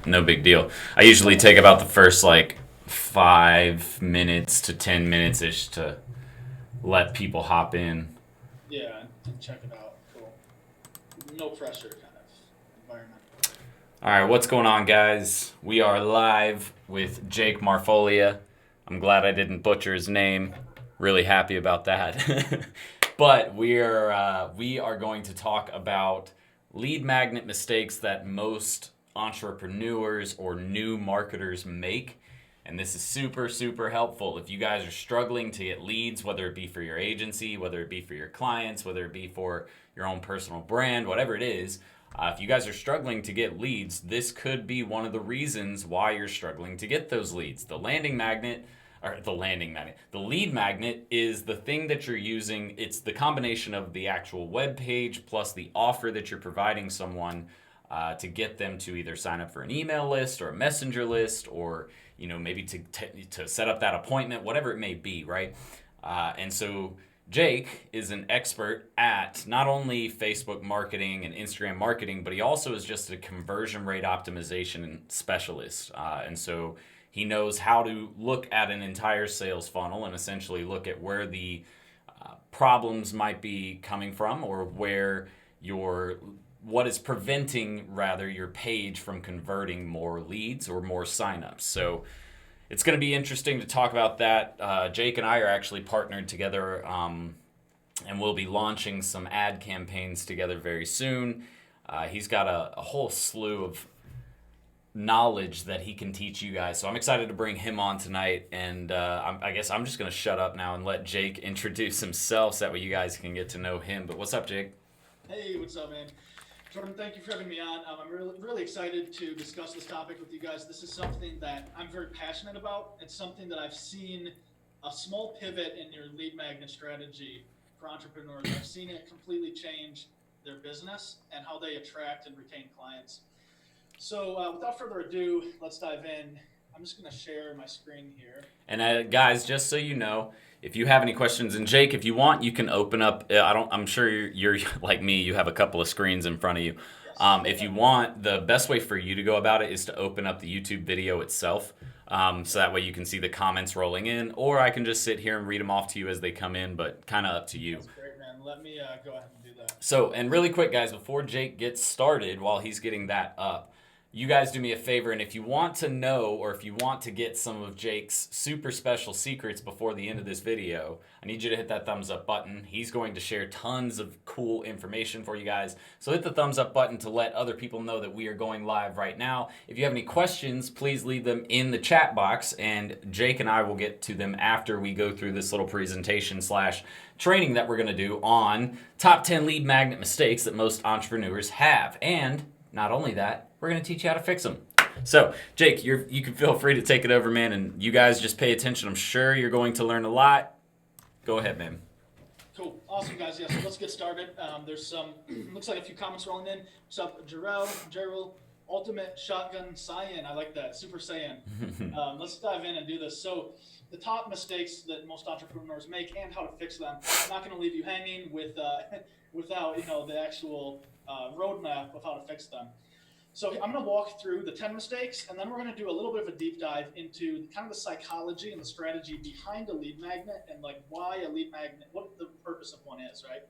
no big deal. I usually take about the first like 5 minutes to 10 minutes ish to let people hop in. Yeah, and check it out. Cool. No pressure kind of environment. All right, what's going on, guys? We are live with Jake Marfoglia. I'm glad I didn't butcher his name. Really happy about that. But we are going to talk about lead magnet mistakes that most entrepreneurs or new marketers make. And this is super, super helpful. If you guys are struggling to get leads, whether it be for your agency, whether it be for your clients, whether it be for your own personal brand, whatever it is, if you guys are struggling to get leads, this could be one of the reasons why you're struggling to get those leads. The lead magnet is the thing that you're using. It's the combination of the actual web page plus the offer that you're providing someone to get them to either sign up for an email list or a messenger list, or maybe to set up that appointment, whatever it may be, right? And so Jake is an expert at not only Facebook marketing and Instagram marketing, but he also is just a conversion rate optimization specialist. And so he knows how to look at an entire sales funnel and essentially look at where the problems might be coming from, or what is preventing rather your page from converting more leads or more signups. So it's going to be interesting to talk about that. Jake and I are actually partnered together, and we'll be launching some ad campaigns together very soon. He's got a whole slew of knowledge that he can teach you guys. So I'm excited to bring him on tonight. And I guess I'm just going to shut up now and let Jake introduce himself so that way you guys can get to know him. But what's up, Jake? Hey, what's up, man? Jordan, thank you for having me on. I'm really excited to discuss this topic with you guys. This is something that I'm very passionate about. It's something that I've seen a small pivot in your lead magnet strategy for entrepreneurs. I've seen it completely change their business and how they attract and retain clients. So without further ado, let's dive in. I'm just going to share my screen here. And guys, just so you know, if you have any questions, and Jake, if you want, you can open up. I'm sure you're like me. You have a couple of screens in front of you. Yes. If you want, the best way for you to go about it is to open up the YouTube video itself, so that way you can see the comments rolling in, or I can just sit here and read them off to you as they come in. But kind of up to you. That's great, man. Let me go ahead and do that. So, and really quick, guys, before Jake gets started, while he's getting that up, you guys do me a favor, and if you want to know, or if you want to get some of Jake's super special secrets before the end of this video, I need you to hit that thumbs up button. He's going to share tons of cool information for you guys. So hit the thumbs up button to let other people know that we are going live right now. If you have any questions, please leave them in the chat box, and Jake and I will get to them after we go through this little presentation / training that we're going to do on top 10 lead magnet mistakes that most entrepreneurs have. And not only that, we're going to teach you how to fix them. So, Jake, you can feel free to take it over, man, and you guys just pay attention. I'm sure you're going to learn a lot. Go ahead, man. Cool. Awesome, guys. Yeah, so let's get started. There's some, looks like a few comments rolling in. What's up, Jarrell, Ultimate Shotgun Saiyan. I like that. Super Saiyan. Let's dive in and do this. So, the top mistakes that most entrepreneurs make and how to fix them. I'm not going to leave you hanging without the actual roadmap of how to fix them. So I'm going to walk through the 10 mistakes, and then we're going to do a little bit of a deep dive into kind of the psychology and the strategy behind a lead magnet, and like why a lead magnet, what the purpose of one is, right?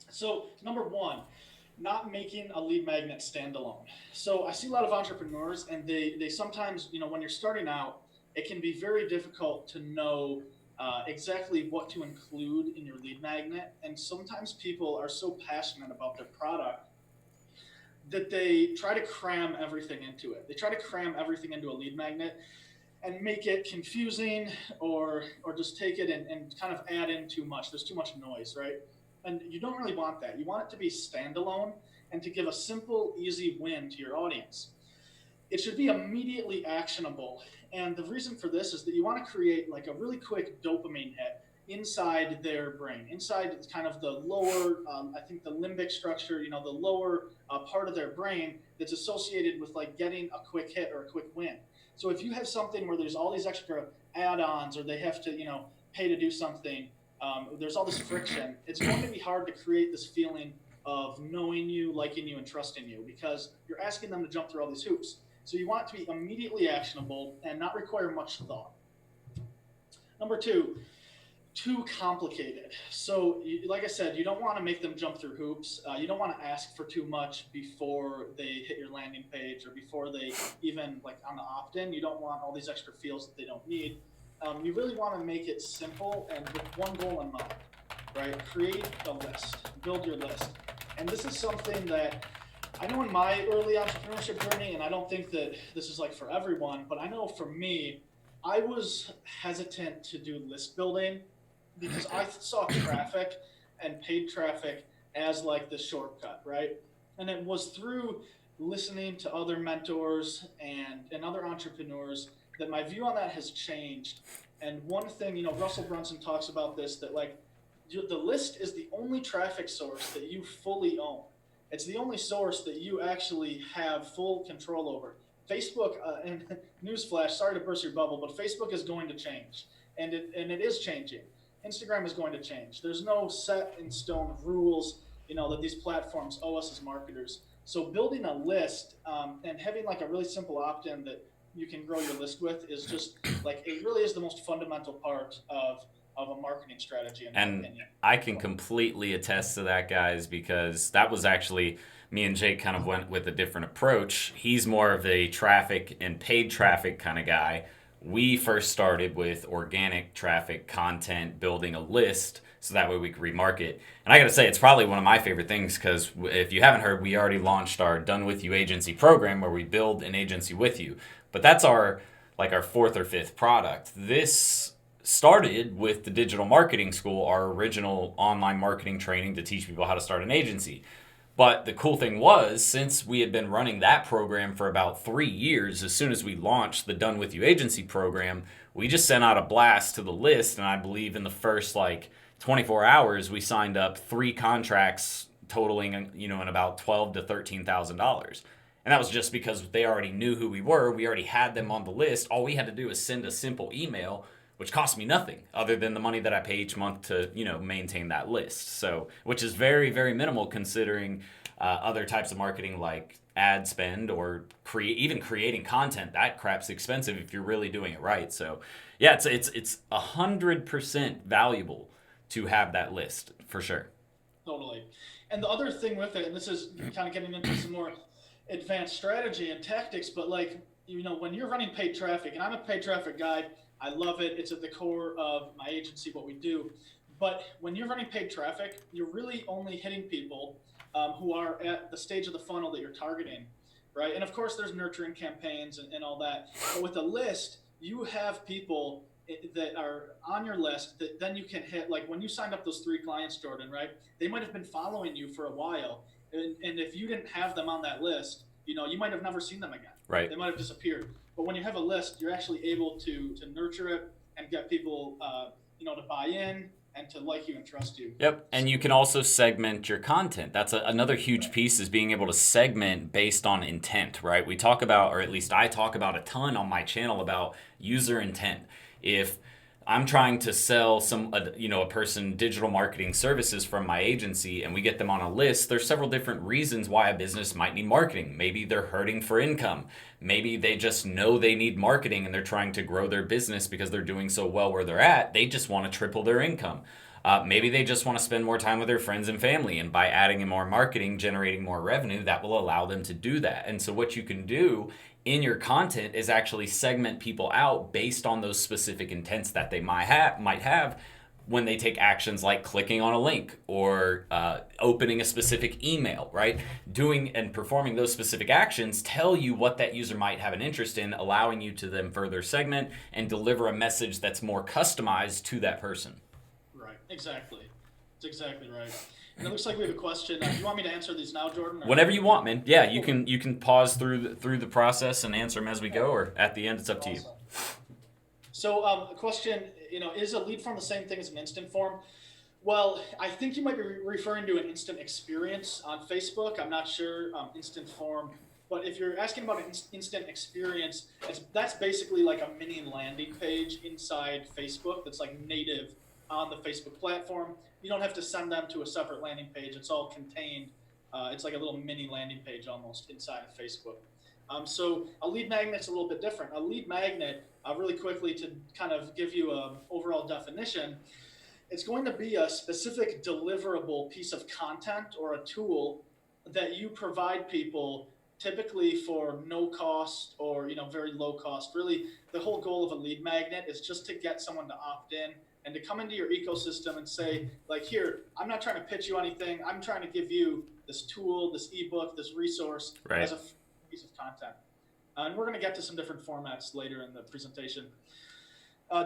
So number one, not making a lead magnet standalone. So I see a lot of entrepreneurs, and they sometimes, when you're starting out, it can be very difficult to know exactly what to include in your lead magnet. And sometimes people are so passionate about their product that they try to cram everything into it. They try to cram everything into a lead magnet and make it confusing, or just take it and kind of add in too much. There's too much noise, right? And you don't really want that. You want it to be standalone and to give a simple, easy win to your audience. It should be immediately actionable. And the reason for this is that you want to create like a really quick dopamine hit inside their brain, inside kind of the lower, I think the limbic structure, the lower part of their brain that's associated with like getting a quick hit or a quick win. So if you have something where there's all these extra add-ons, or they have to, pay to do something, there's all this friction, it's going to be hard to create this feeling of knowing you, liking you, and trusting you, because you're asking them to jump through all these hoops. So you want it to be immediately actionable and not require much thought. Number two, too complicated. So like I said, you don't want to make them jump through hoops. You don't want to ask for too much before they hit your landing page or before they even like on the opt-in. You don't want all these extra fields that they don't need. You really want to make it simple and with one goal in mind, right? Create a list, build your list. And this is something that I know in my early entrepreneurship journey, and I don't think that this is like for everyone, but I know for me, I was hesitant to do list building because I saw traffic and paid traffic as like the shortcut, right? And it was through listening to other mentors and other entrepreneurs that my view on that has changed. And one thing, you know, Russell Brunson talks about this, that like the list is the only traffic source that you fully own. It's the only source that you actually have full control over. Facebook, and newsflash, sorry to burst your bubble, but Facebook is going to change, and it is changing. Instagram is going to change. There's no set in stone rules, you know, that these platforms owe us as marketers. So building a list and having like a really simple opt-in that you can grow your list with is just like, it really is the most fundamental part of a marketing strategy, in my opinion. I can completely attest to that, guys, because that was actually, me and Jake kind of went with a different approach. He's more of a traffic and paid traffic kind of guy. We first started with organic traffic content, building a list so that way we could remarket. And I got to say, it's probably one of my favorite things because if you haven't heard, we already launched our Done With You agency program where we build an agency with you. But that's our fourth or fifth product. This started with the Digital Marketing School, our original online marketing training to teach people how to start an agency. But the cool thing was, since we had been running that program for about 3 years, as soon as we launched the Done With You agency program, we just sent out a blast to the list. And I believe in the first 24 hours, we signed up 3 contracts totaling, in about $12,000 to $13,000. And that was just because they already knew who we were. We already had them on the list. All we had to do was send a simple email, which cost me nothing other than the money that I pay each month to, maintain that list. So, which is very, very minimal considering other types of marketing like ad spend or even creating content. That crap's expensive if you're really doing it right. So, yeah, it's 100% valuable to have that list for sure. Totally. And the other thing with it, and this is kind of getting into some more advanced strategy and tactics, but when you're running paid traffic, and I'm a paid traffic guy, I love it. It's at the core of my agency, what we do. But when you're running paid traffic, you're really only hitting people who are at the stage of the funnel that you're targeting, right? And of course, there's nurturing campaigns and all that. But with a list, you have people that are on your list that then you can hit. Like when you signed up those 3 clients, Jordan, right? They might have been following you for a while. And if you didn't have them on that list, you might have never seen them again. Right. They might have disappeared. But when you have a list, you're actually able to nurture it and get people, to buy in and to like you and trust you. Yep. And you can also segment your content. That's another huge piece, is being able to segment based on intent, right? We talk about, or at least I talk about a ton on my channel about user intent. If I'm trying to sell a person digital marketing services from my agency and we get them on a list, there's several different reasons why a business might need marketing. Maybe they're hurting for income. Maybe they just know they need marketing and they're trying to grow their business because they're doing so well where they're at. They just want to triple their income. Maybe they just want to spend more time with their friends and family, and by adding in more marketing, generating more revenue, that will allow them to do that. And so what you can do in your content is actually segment people out based on those specific intents that they might have when they take actions like clicking on a link or opening a specific email, right? Doing and performing those specific actions tell you what that user might have an interest in, allowing you to then further segment and deliver a message that's more customized to that person. Right, exactly. That's exactly right. And it looks like we have a question. Do you want me to answer these now, Jordan? Whenever you want, man. Yeah, you can pause through the process and answer them as we go, or at the end, it's up to you. So, a question, is a lead form the same thing as an instant form? Well, I think you might be referring to an instant experience on Facebook. I'm not sure, instant form. But if you're asking about an instant experience, that's basically like a mini landing page inside Facebook that's like native on the Facebook platform. You don't have to send them to a separate landing page. It's all contained. It's like a little mini landing page almost inside of Facebook. So a lead magnet's a little bit different. A lead magnet, really quickly to kind of give you an overall definition, it's going to be a specific deliverable piece of content or a tool that you provide people typically for no cost or very low cost. Really, the whole goal of a lead magnet is just to get someone to opt in and to come into your ecosystem and say, like, here, I'm not trying to pitch you anything. I'm trying to give you this tool, this ebook, this resource as a piece of content. And we're going to get to some different formats later in the presentation.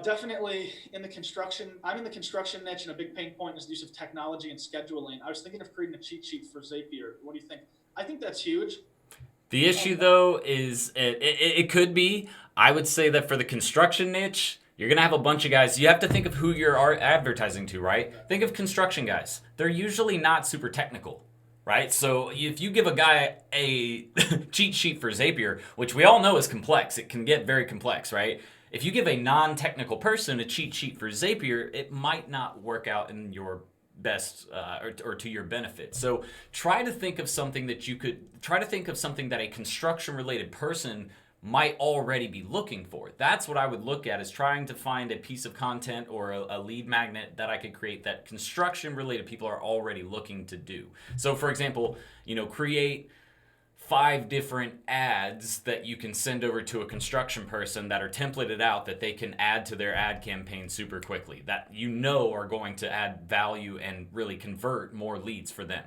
Definitely in the construction, I'm in the construction niche, and a big pain point is the use of technology and scheduling. I was thinking of creating a cheat sheet for Zapier. What do you think? I think that's huge. The issue, though, is it could be. I would say that for the construction niche, you're going to have a bunch of guys. You have to think of who you're advertising to, right? Think of construction guys. They're usually not super technical, right? So if you give a guy a cheat sheet for Zapier, which we all know is complex, it can get very complex, right? If you give a non-technical person a cheat sheet for Zapier, it might not work out in your best or to your benefit. So try to think of something that a construction-related person might already be looking for. That's what I would look at, is trying to find a piece of content or a lead magnet that I could create that construction-related people are already looking to do. So for example, create 5 different ads that you can send over to a construction person that are templated out that they can add to their ad campaign super quickly, that are going to add value and really convert more leads for them.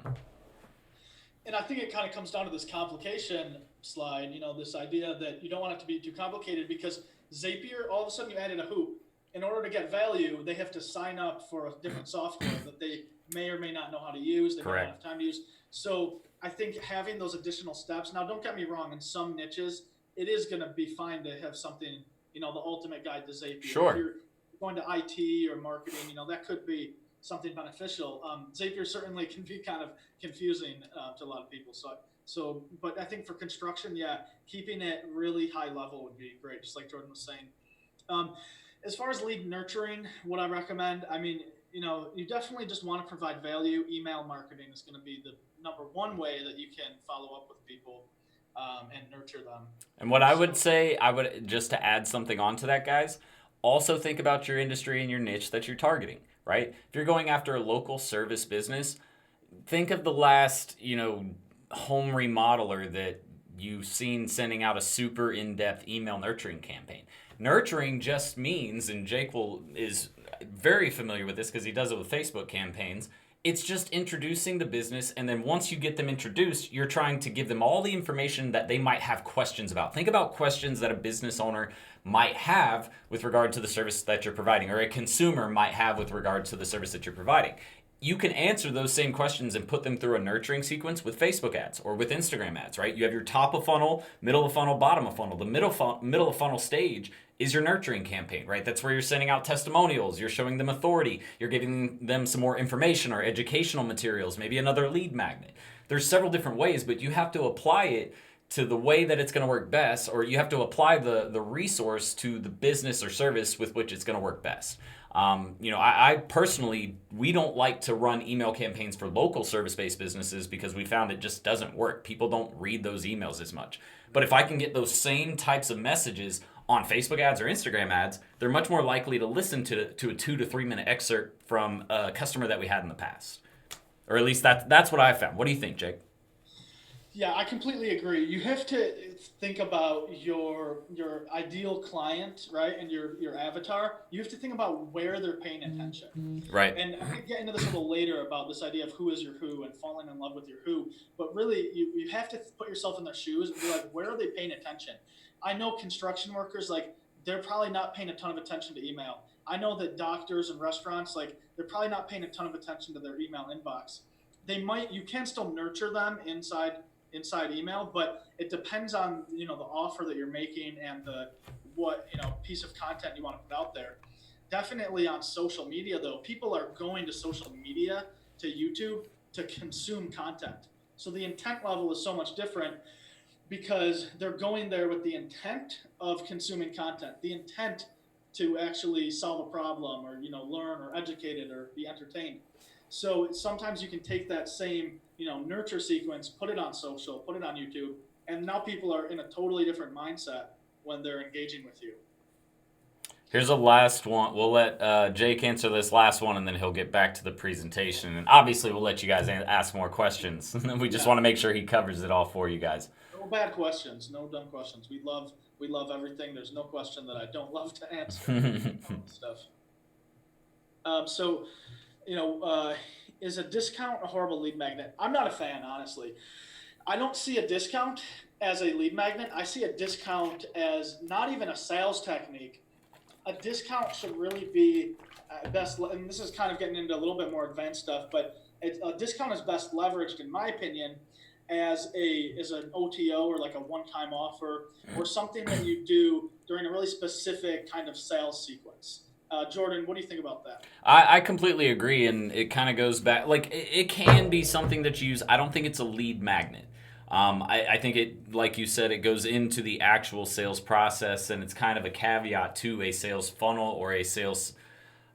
And I think it kind of comes down to this complication slide, this idea that you don't want it to be too complicated, because Zapier, all of a sudden you added a hoop. In order to get value, they have to sign up for a different software that they may or may not know how to use, they may not have time to use. So I think having those additional steps, now don't get me wrong, in some niches, it is going to be fine to have something, the ultimate guide to Zapier. Sure. If you're going to IT or marketing, that could be something beneficial. Zapier certainly can be kind of confusing to a lot of people. So, but I think for construction, keeping it really high level would be great, just like Jordan was saying. As far as lead nurturing, what I recommend, you definitely just want to provide value. Email marketing is going to be the number one way that you can follow up with people and nurture them. And what I would say, just to add something onto that, guys, also think about your industry and your niche that you're targeting, right? If you're going after a local service business, think of the last, home remodeler that you've seen sending out a super in-depth email nurturing campaign. Nurturing just means, and Jake is very familiar with this because he does it with Facebook campaigns, it's just introducing the business, and then once you get them introduced, you're trying to give them all the information that they might have questions about. Think about questions that a business owner might have with regard to the service that you're providing, or a consumer might have with regard to the service that you're providing. You can answer those same questions and put them through a nurturing sequence with Facebook ads or with Instagram ads, right? You have your top of funnel, middle of funnel, bottom of funnel. The middle of funnel stage is your nurturing campaign, right? That's where you're sending out testimonials, you're showing them authority, you're giving them some more information or educational materials, maybe another lead magnet. There's several different ways, but you have to apply it to the way that it's going to work best, or you have to apply the resource to the business or service with which it's going to work best. I personally, we don't like to run email campaigns for local service-based businesses because we found it just doesn't work. People don't read those emails as much. But if I can get those same types of messages on Facebook ads or Instagram ads, they're much more likely to listen to a 2 to 3 minute excerpt from a customer that we had in the past. Or at least that's what I found. What do you think, Jake? Yeah, I completely agree. You have to think about your ideal client, right, and your avatar. You have to think about where they're paying attention. Right. And I'm going to get into this a little later about this idea of who is your who and falling in love with your who. But really, you have to put yourself in their shoes and be like, where are they paying attention? I know construction workers, they're probably not paying a ton of attention to email. I know that doctors and restaurants, they're probably not paying a ton of attention to their email inbox. You can still nurture them inside email, but it depends on the offer that you're making and what piece of content you want to put out there. Definitely on social media, though, people are going to social media, to YouTube, to consume content. So the intent level is so much different because they're going there with the intent of consuming content, the intent to actually solve a problem or learn or educated or be entertained. So sometimes you can take that same nurture sequence, put it on social, put it on YouTube, And now people are in a totally different mindset when they're engaging with you. Here's a last one. We'll let Jake answer this last one, and then he'll get back to the presentation. And obviously, we'll let you guys ask more questions. We just want to make sure he covers it all for you guys. No bad questions, no dumb questions. We love everything. There's no question that I don't love to answer. Stuff. So, is a discount a horrible lead magnet? I'm not a fan, honestly. I don't see a discount as a lead magnet. I see a discount as not even a sales technique. A discount should really be best, and this is kind of getting into a little bit more advanced stuff, but a discount is best leveraged, in my opinion, as an OTO or like a one-time offer or something that you do during a really specific kind of sales sequence. Jordan, what do you think about that? I completely agree, and it kind of goes back. Like, it can be something that you use. I don't think it's a lead magnet. I think it, like you said, it goes into the actual sales process, and it's kind of a caveat to a sales funnel or a sales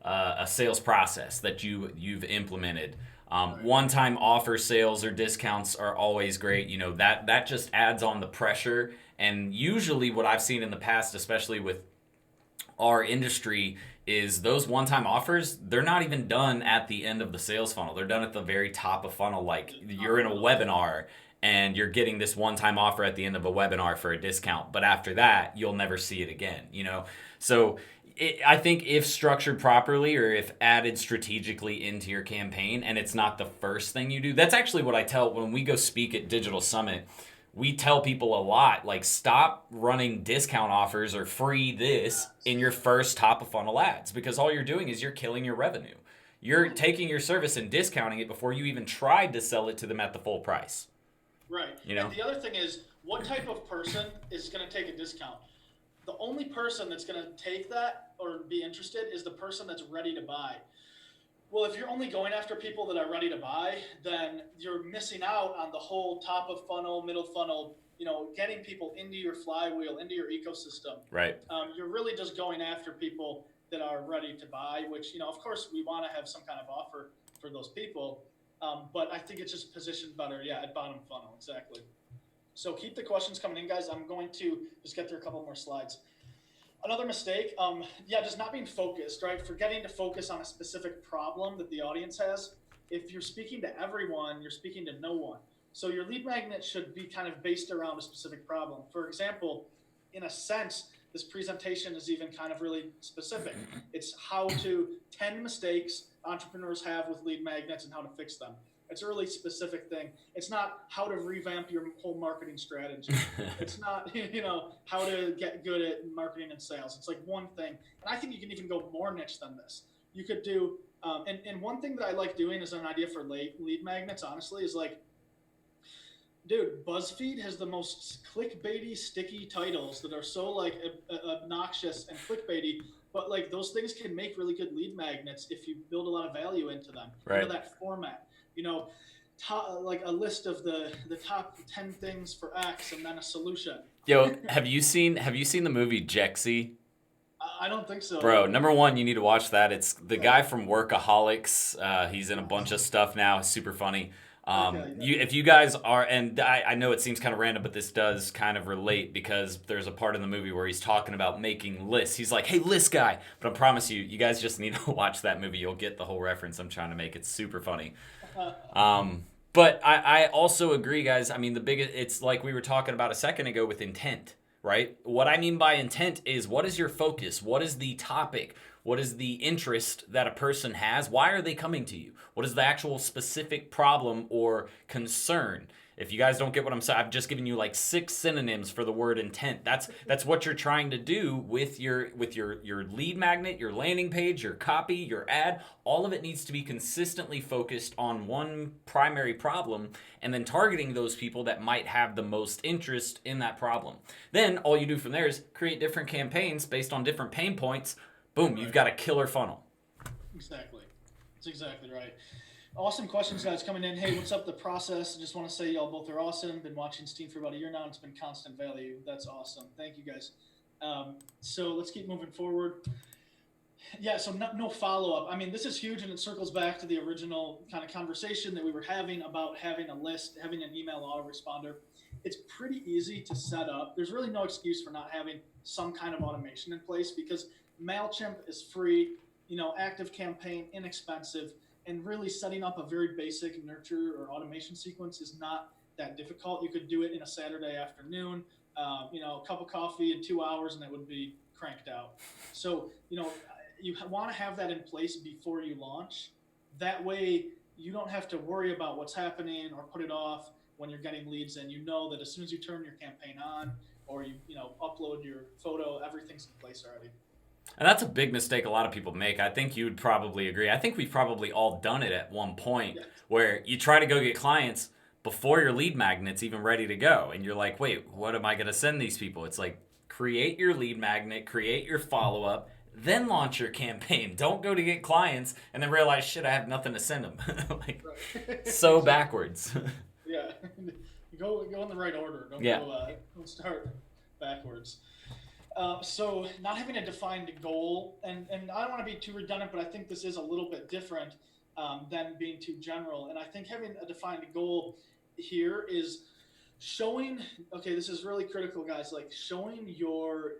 process that you've implemented. One-time offer sales or discounts are always great. That just adds on the pressure. And usually what I've seen in the past, especially with our industry, is those one-time offers, they're not even done at the end of the sales funnel. They're done at the very top of funnel. Like, you're in a webinar and you're getting this one-time offer at the end of a webinar for a discount, but after that, you'll never see it again, So I think if structured properly or if added strategically into your campaign, and it's not the first thing you do, that's actually what I tell when we go speak at Digital Summit. We tell people a lot, like, stop running discount offers or free this in your first top of funnel ads, because all you're doing is you're killing your revenue. You're taking your service and discounting it before you even tried to sell it to them at the full price. Right. And the other thing is, what type of person is going to take a discount? The only person that's going to take that or be interested is the person that's ready to buy. Well, if you're only going after people that are ready to buy, then you're missing out on the whole top of funnel, middle funnel, getting people into your flywheel, into your ecosystem. Right. You're really just going after people that are ready to buy, which, of course, we want to have some kind of offer for those people. But I think it's just positioned better, at bottom funnel, exactly. So keep the questions coming in, guys. I'm going to just get through a couple more slides. Another mistake, just not being focused, right? Forgetting to focus on a specific problem that the audience has. If you're speaking to everyone, you're speaking to no one. So your lead magnet should be kind of based around a specific problem. For example, in a sense, this presentation is even kind of really specific. It's how to 10 mistakes entrepreneurs have with lead magnets and how to fix them. It's a really specific thing. It's not how to revamp your whole marketing strategy. It's not, how to get good at marketing and sales. It's like one thing. And I think you can even go more niche than this. You could do, and one thing that I like doing as an idea for lead magnets, honestly, is like, dude, BuzzFeed has the most clickbaity, sticky titles that are so like obnoxious and clickbaity, but like those things can make really good lead magnets if you build a lot of value into them. Right. That format, like a list of the top 10 things for X and then a solution. Yo, have you seen the movie Jexy? I don't think so. Bro, number one, you need to watch that. It's the guy from Workaholics. He's in a bunch of stuff now. It's super funny. If you guys are, and I know it seems kind of random, but this does kind of relate because there's a part in the movie where he's talking about making lists. He's like, hey, list guy. But I promise you, you guys just need to watch that movie. You'll get the whole reference I'm trying to make. It's super funny. But I also agree, guys. I mean, it's like we were talking about a second ago with intent, right? What I mean by intent is, what is your focus? What is the topic? What is the interest that a person has? Why are they coming to you? What is the actual specific problem or concern? If you guys don't get what I'm saying, I've just given you like 6 synonyms for the word intent. That's what you're trying to do with your lead magnet, your landing page, your copy, your ad. All of it needs to be consistently focused on one primary problem and then targeting those people that might have the most interest in that problem. Then all you do from there is create different campaigns based on different pain points. Boom, you've got a killer funnel. Exactly. That's exactly right. Awesome questions, guys, coming in. Hey, what's up, the process? I just want to say y'all both are awesome. Been watching Steam for about a year now. It's been constant value. That's awesome. Thank you, guys. So let's keep moving forward. Yeah, so no follow-up. I mean, this is huge, and it circles back to the original kind of conversation that we were having about having a list, having an email autoresponder. it's pretty easy to set up. There's really no excuse for not having some kind of automation in place because MailChimp is free, ActiveCampaign, inexpensive, and really setting up a very basic nurture or automation sequence is not that difficult. You could do it in a Saturday afternoon, a cup of coffee in 2 hours, and it would be cranked out. So, you want to have that in place before you launch. That way, you don't have to worry about what's happening or put it off when you're getting leads in. You know that as soon as you turn your campaign on or you upload your photo, everything's in place already. And that's a big mistake a lot of people make. I think you'd probably agree. I think we've probably all done it at one point where you try to go get clients before your lead magnet's even ready to go. And you're like, wait, what am I going to send these people? It's like, create your lead magnet, create your follow-up, then launch your campaign. Don't go to get clients and then realize, shit, I have nothing to send them. So backwards. Yeah. Go in the right order. Don't start backwards. So not having a defined goal, and I don't want to be too redundant, but I think this is a little bit different than being too general. And I think having a defined goal here is showing, this is really critical, guys, like showing your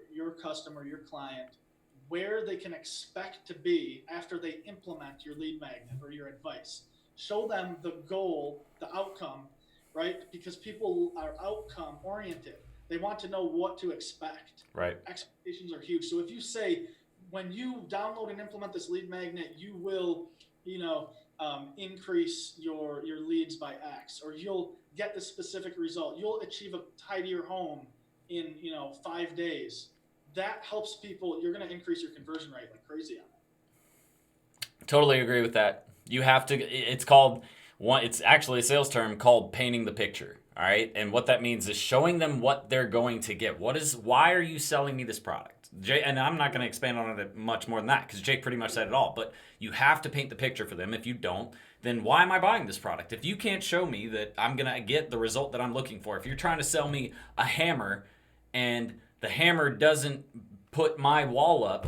customer, your client, where they can expect to be after they implement your lead magnet or your advice. Show them the goal, the outcome, right? Because people are outcome oriented. They want to know what to expect. Right. Expectations are huge. So if you say, when you download and implement this lead magnet, you will, increase your leads by X, or you'll get this specific result. You'll achieve a tidier home in, 5 days. That helps people. You're going to increase your conversion rate like crazy on it. Totally agree with that. You have to, it's actually a sales term called painting the picture. All right. And what that means is showing them what they're going to get. Why are you selling me this product? And I'm not going to expand on it much more than that because Jake pretty much said it all. But you have to paint the picture for them. If you don't, then why am I buying this product? If you can't show me that I'm going to get the result that I'm looking for, if you're trying to sell me a hammer and the hammer doesn't put my wall up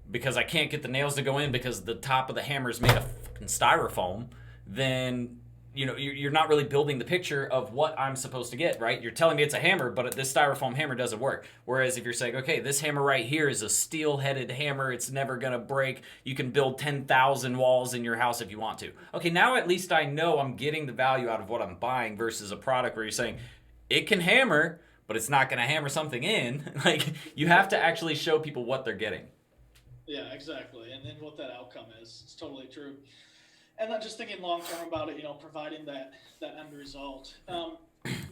because I can't get the nails to go in because the top of the hammer is made of fucking styrofoam, then you're not really building the picture of what I'm supposed to get, right? You're telling me it's a hammer, but this styrofoam hammer doesn't work. Whereas if you're saying, okay, this hammer right here is a steel-headed hammer, it's never going to break, you can build 10,000 walls in your house if you want to. Okay, now at least I know I'm getting the value out of what I'm buying versus a product where you're saying, it can hammer, but it's not going to hammer something in. Like, you have to actually show people what they're getting. Yeah, exactly. And then what that outcome is. It's totally true. And then just thinking long term about it, providing that end result.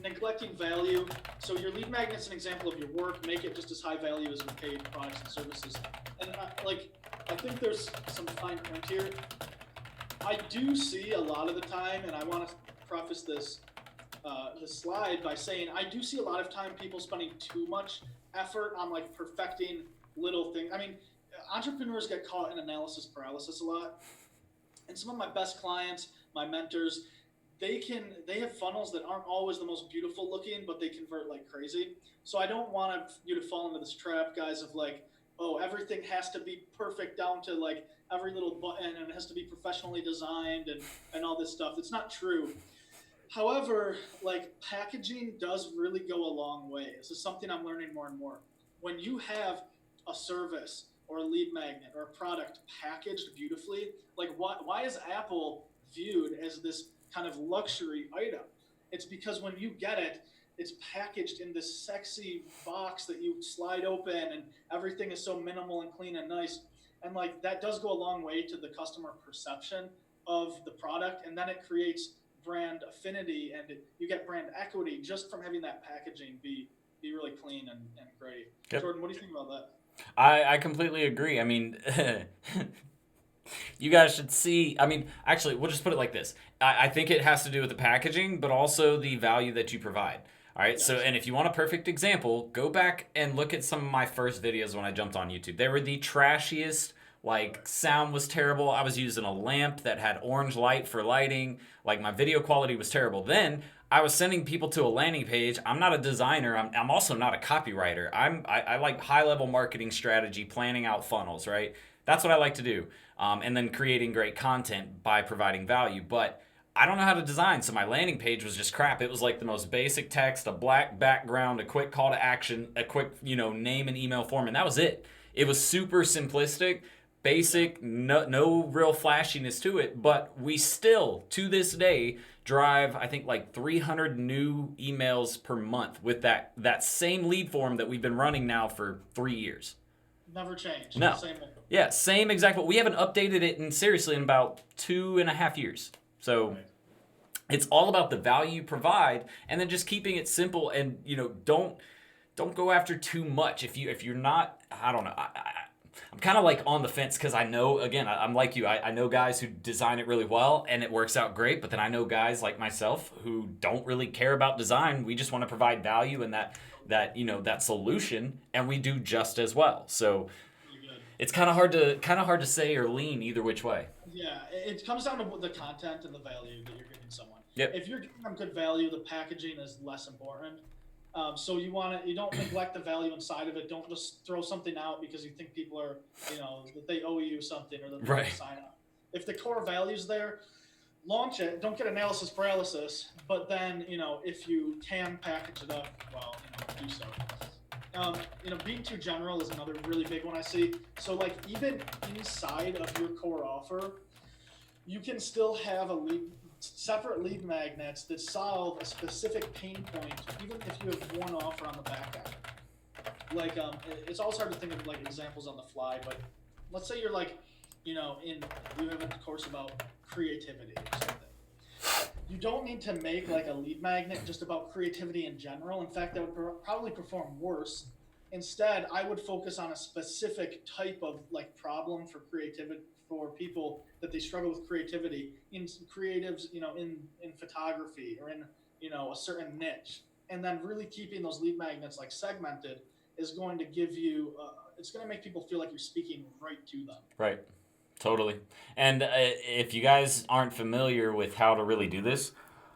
Neglecting value. So your lead magnet's an example of your work. Make it just as high value as your paid products and services. And I think there's some fine print here. I do see a lot of the time, and I want to preface this slide by saying I do see a lot of time people spending too much effort on perfecting little things. I mean, entrepreneurs get caught in analysis paralysis a lot. And some of my best clients, my mentors, they have funnels that aren't always the most beautiful looking, but they convert like crazy. So I don't want you to fall into this trap, guys, of everything has to be perfect down to every little button, and it has to be professionally designed and all this stuff. It's not true. However, packaging does really go a long way. This is something I'm learning more and more. When you have a service or a lead magnet or a product packaged beautifully, why is Apple viewed as this kind of luxury item? It's because when you get it, it's packaged in this sexy box that you slide open and everything is so minimal and clean and nice. And that does go a long way to the customer perception of the product. And then it creates brand affinity and you get brand equity just from having that packaging be really clean and great. Yep. Jordan, what do you think about that? I completely agree. I mean, you guys should see. I mean, actually, we'll just put it like this. I think it has to do with the packaging, but also the value that you provide. All right. Yes. So, and if you want a perfect example, go back and look at some of my first videos when I jumped on YouTube. They were the trashiest. Sound was terrible. I was using a lamp that had orange light for lighting. My video quality was terrible. Then I was sending people to a landing page. I'm not a designer. I'm also not a copywriter. I like high-level marketing strategy, planning out funnels, right? That's what I like to do. And then creating great content by providing value. But I don't know how to design, so my landing page was just crap. It was like the most basic text, a black background, a quick call to action, a quick, name and email form, and that was it. It was super simplistic, basic, no real flashiness to it, but we still, to this day, drive, I think, like 300 new emails per month with that same lead form that we've been running now for 3 years. Never changed. No. Same way. Yeah, same exact. We haven't updated it in about 2.5 years. So it's all about the value you provide, and then just keeping it simple, and don't go after too much. If you're not, I don't know. I'm kind of like on the fence because I know, again, I'm like you. I know guys who design it really well and it works out great, but then I know guys like myself who don't really care about design. We just want to provide value and that solution, and we do just as well. So it's kind of hard to say or lean either which way. Yeah, it comes down to the content and the value that you're giving someone. Yep. If you're giving them good value, the packaging is less important. So you don't neglect the value inside of it. Don't just throw something out because you think people are, that they owe you something or that they're going to sign up. If the core value's there, launch it. Don't get analysis paralysis. But then, if you can package it up, well, do so. Being too general is another really big one I see. So like even inside of your core offer, you can still have separate lead magnets that solve a specific pain point, even if you have one offer on the back end. Like it's always hard to think of like examples on the fly, but let's say you're like, you have a course about creativity or something. You don't need to make like a lead magnet just about creativity in general. In fact, that would probably perform worse. Instead, I would focus on a specific type of like problem for creativity, for people that they struggle with creativity in creatives, in photography or in, a certain niche. And then really keeping those lead magnets like segmented is going to give you, it's going to make people feel like you're speaking right to them. Right. Totally. And if you guys aren't familiar with how to really do this,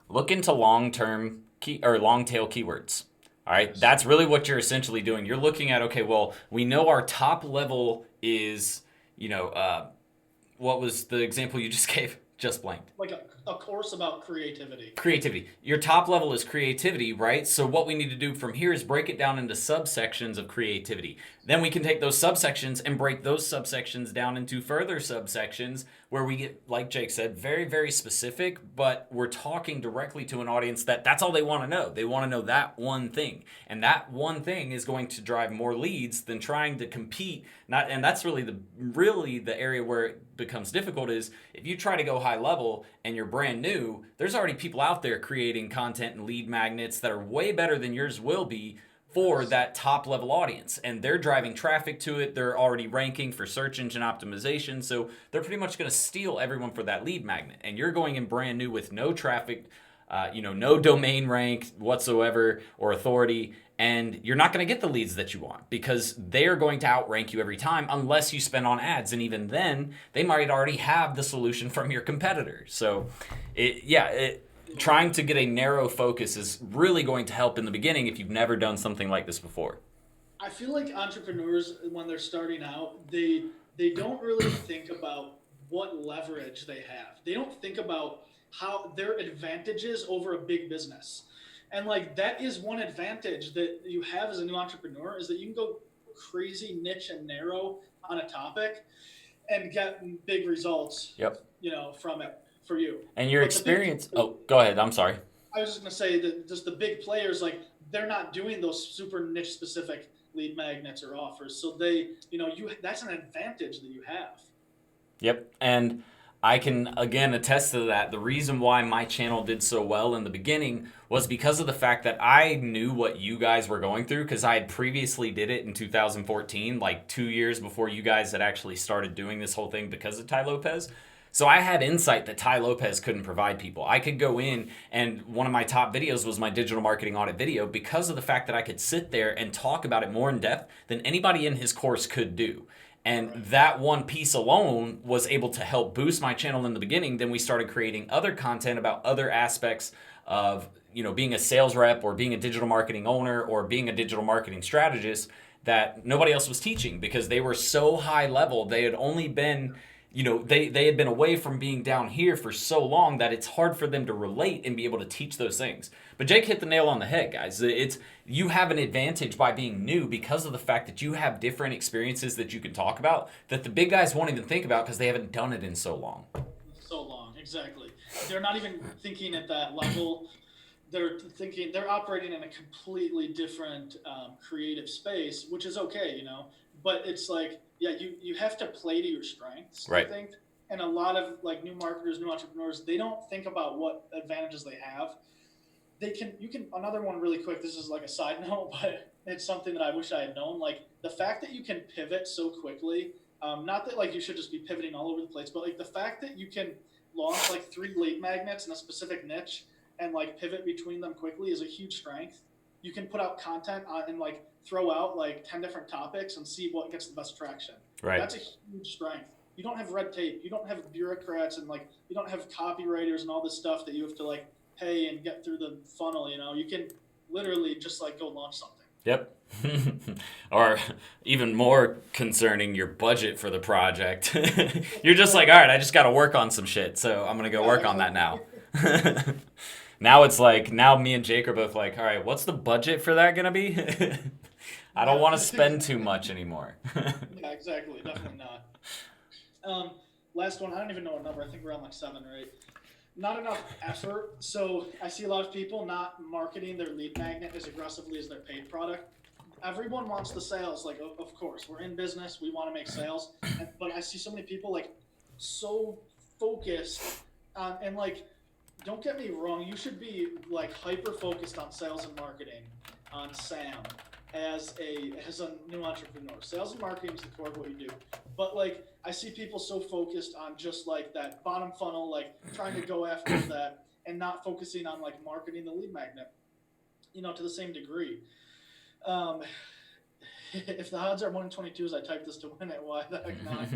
look into long-tail keywords. All right. That's really what you're essentially doing. You're looking at, okay, well, we know our top level is, what was the example you just gave? Just blanked. Like a course about creativity. Creativity. Your top level is creativity, right? So what we need to do from here is break it down into subsections of creativity. Then we can take those subsections and break those subsections down into further subsections where we get, like Jake said, very, very specific, but we're talking directly to an audience that's all they want to know. They want to know that one thing. And that one thing is going to drive more leads than trying to compete. And that's really the area where it becomes difficult is if you try to go high level and you're brand new, there's already people out there creating content and lead magnets that are way better than yours will be for that top level audience, and they're driving traffic to it. They're already ranking for search engine optimization, so they're pretty much going to steal everyone for that lead magnet. And you're going in brand new with no traffic, no domain rank whatsoever or authority, and you're not going to get the leads that you want because they're going to outrank you every time unless you spend on ads, and even then they might already have the solution from your competitor. So trying to get a narrow focus is really going to help in the beginning if you've never done something like this before. I feel like entrepreneurs, when they're starting out, they don't really think about what leverage they have. They don't think about how their advantages over a big business. And like that is one advantage that you have as a new entrepreneur is that you can go crazy niche and narrow on a topic and get big results. Yep. From it. For you. And your experience. Go ahead. I'm sorry. I was just going to say that just the big players, like they're not doing those super niche specific lead magnets or offers. So that's an advantage that you have. Yep. And I can, again, attest to that. The reason why my channel did so well in the beginning was because of the fact that I knew what you guys were going through because I had previously did it in 2014, like 2 years before you guys had actually started doing this whole thing because of Tai Lopez. So I had insight that Tai Lopez couldn't provide people. I could go in, and one of my top videos was my digital marketing audit video because of the fact that I could sit there and talk about it more in depth than anybody in his course could do. And that one piece alone was able to help boost my channel in the beginning. Then we started creating other content about other aspects of, being a sales rep or being a digital marketing owner or being a digital marketing strategist that nobody else was teaching because they were so high level. They had only been they had been away from being down here for so long that it's hard for them to relate and be able to teach those things. But Jake hit the nail on the head, guys. You have an advantage by being new because of the fact that you have different experiences that you can talk about that the big guys won't even think about because they haven't done it in so long. So long, exactly. They're not even thinking at that level. They're operating in a completely different creative space, which is okay, but it's like, yeah, you have to play to your strengths, right. I think. And a lot of like new marketers, new entrepreneurs, they don't think about what advantages they have. Another one really quick, this is like a side note, but it's something that I wish I had known. Like the fact that you can pivot so quickly, not that like you should just be pivoting all over the place, but like the fact that you can launch like 3 lead magnets in a specific niche and like pivot between them quickly is a huge strength. You can put out content and like throw out like 10 different topics and see what gets the best traction. Right. That's a huge strength. You don't have red tape. You don't have bureaucrats and like you don't have copywriters and all this stuff that you have to like pay and get through the funnel. You can literally just like go launch something. Yep. Or even more concerning, your budget for the project. You're just like, all right, I just got to work on some shit, so I'm going to go work on that now. Now it's like, now me and Jake are both like, all right, what's the budget for that going to be? I don't want to spend too much anymore. Yeah, exactly. Definitely not. Last one, I don't even know what number. I think we're on like 7 or 8. Not enough effort. So I see a lot of people not marketing their lead magnet as aggressively as their paid product. Everyone wants the sales. Like, of course, we're in business. We want to make sales. But I see so many people like so focused on, and like, don't get me wrong, you should be like hyper focused on sales and marketing, on SAM as a new entrepreneur. Sales and marketing is the core of what you do. But like I see people so focused on just like that bottom funnel, like trying to go after that and not focusing on like marketing the lead magnet, to the same degree. If the odds are 1 in 22 as I type this to win it, why the heck not?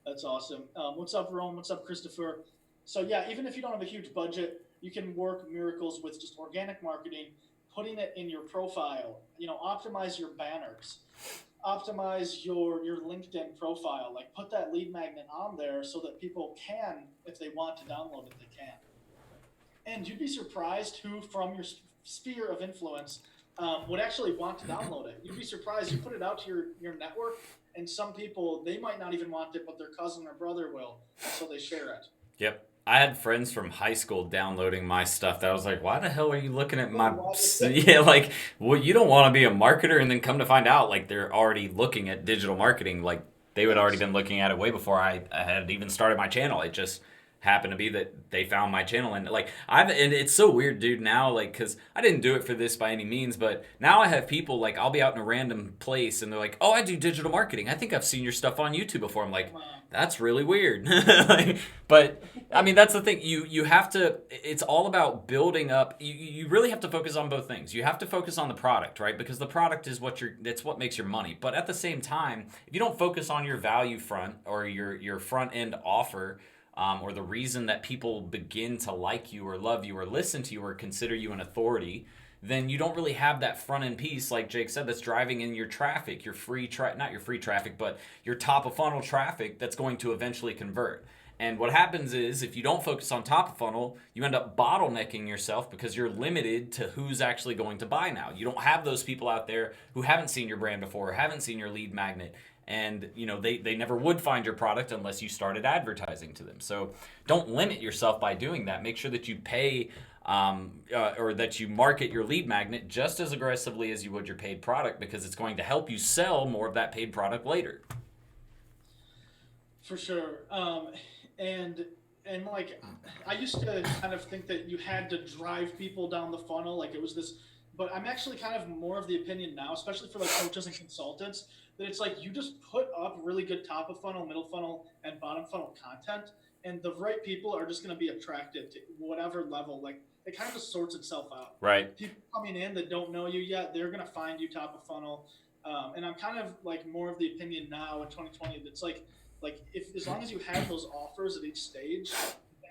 That's awesome. What's up, Rome? What's up, Christopher? So yeah, even if you don't have a huge budget, you can work miracles with just organic marketing, putting it in your profile, optimize your banners, optimize your LinkedIn profile, like put that lead magnet on there so that people can, if they want to download it, they can. And you'd be surprised who from your sphere of influence would actually want to download it. You'd be surprised. You put it out to your network, and some people, they might not even want it, but their cousin or brother will, so they share it. Yep. I had friends from high school downloading my stuff that I was like, why the hell are you looking at my... Yeah, like, well, you don't want to be a marketer, and then come to find out, like, they're already looking at digital marketing. Like, they would already been looking at it way before I had even started my channel. It just happened to be that they found my channel, and like and it's so weird, dude, now, like, because I didn't do it for this by any means, but now I have people, like, I'll be out in a random place and they're like, oh, I do digital marketing, I think I've seen your stuff on YouTube before. I'm like, that's really weird. But I mean, that's the thing, you have to, it's all about building up. You really have to focus on both things. You have to focus on the product, right? Because the product is that's what makes your money. But at the same time, if you don't focus on your value front or your front end offer, or the reason that people begin to like you or love you or listen to you or consider you an authority, then you don't really have that front end piece, like Jake said, that's driving in your traffic, not your free traffic, but your top of funnel traffic that's going to eventually convert. And what happens is, if you don't focus on top of funnel, you end up bottlenecking yourself because you're limited to who's actually going to buy now. You don't have those people out there who haven't seen your brand before, haven't seen your lead magnet. And they never would find your product unless you started advertising to them. So don't limit yourself by doing that. Make sure that you pay or that you market your lead magnet just as aggressively as you would your paid product, because it's going to help you sell more of that paid product later. For sure. And like, I used to kind of think that you had to drive people down the funnel, like it was this, but I'm actually kind of more of the opinion now, especially for like coaches and consultants, that it's like you just put up really good top of funnel, middle funnel, and bottom funnel content, and the right people are just going to be attracted to whatever level. Like, it kind of just sorts itself out. Right. People coming in that don't know you yet, they're going to find you top of funnel. And I'm kind of like more of the opinion now in 2020 that's like if as long as you have those offers at each stage,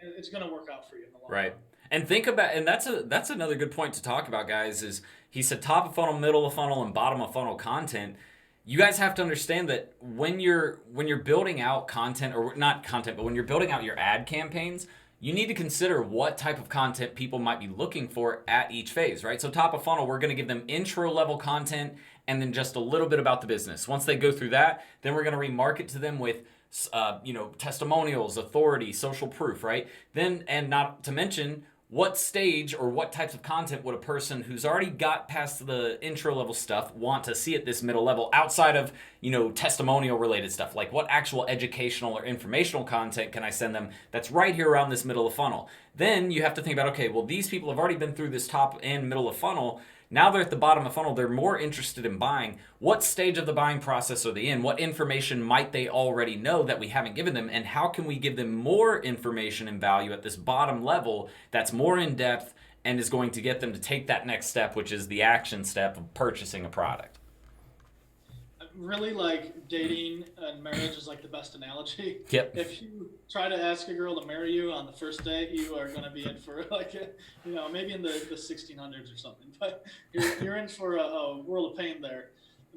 it's going to work out for you in the long run. Right. And think about, and that's another good point to talk about, guys, is he said top of funnel, middle of funnel, and bottom of funnel content. you guys have to understand that when you're building out content, or not content, but when you're building out your ad campaigns, you need to consider what type of content people might be looking for at each phase, right? So top of funnel, we're going to give them intro level content and then just a little bit about the business. Once they go through that, then we're going to remarket to them with testimonials, authority, social proof, right? Then, and not to mention, what stage or what types of content would a person who's already got past the intro level stuff want to see at this middle level outside of, testimonial related stuff? Like, what actual educational or informational content can I send them that's right here around this middle of funnel? Then you have to think about, okay, well, these people have already been through this top and middle of funnel. Now they're at the bottom of funnel. They're more interested in buying. What stage of the buying process are they in? What information might they already know that we haven't given them? And how can we give them more information and value at this bottom level that's more in depth and is going to get them to take that next step, which is the action step of purchasing a product? Really, like, dating and marriage is like the best analogy. Yep. If you try to ask a girl to marry you on the first date, you are going to be in for maybe in the 1600s or something, but you're in for a world of pain there.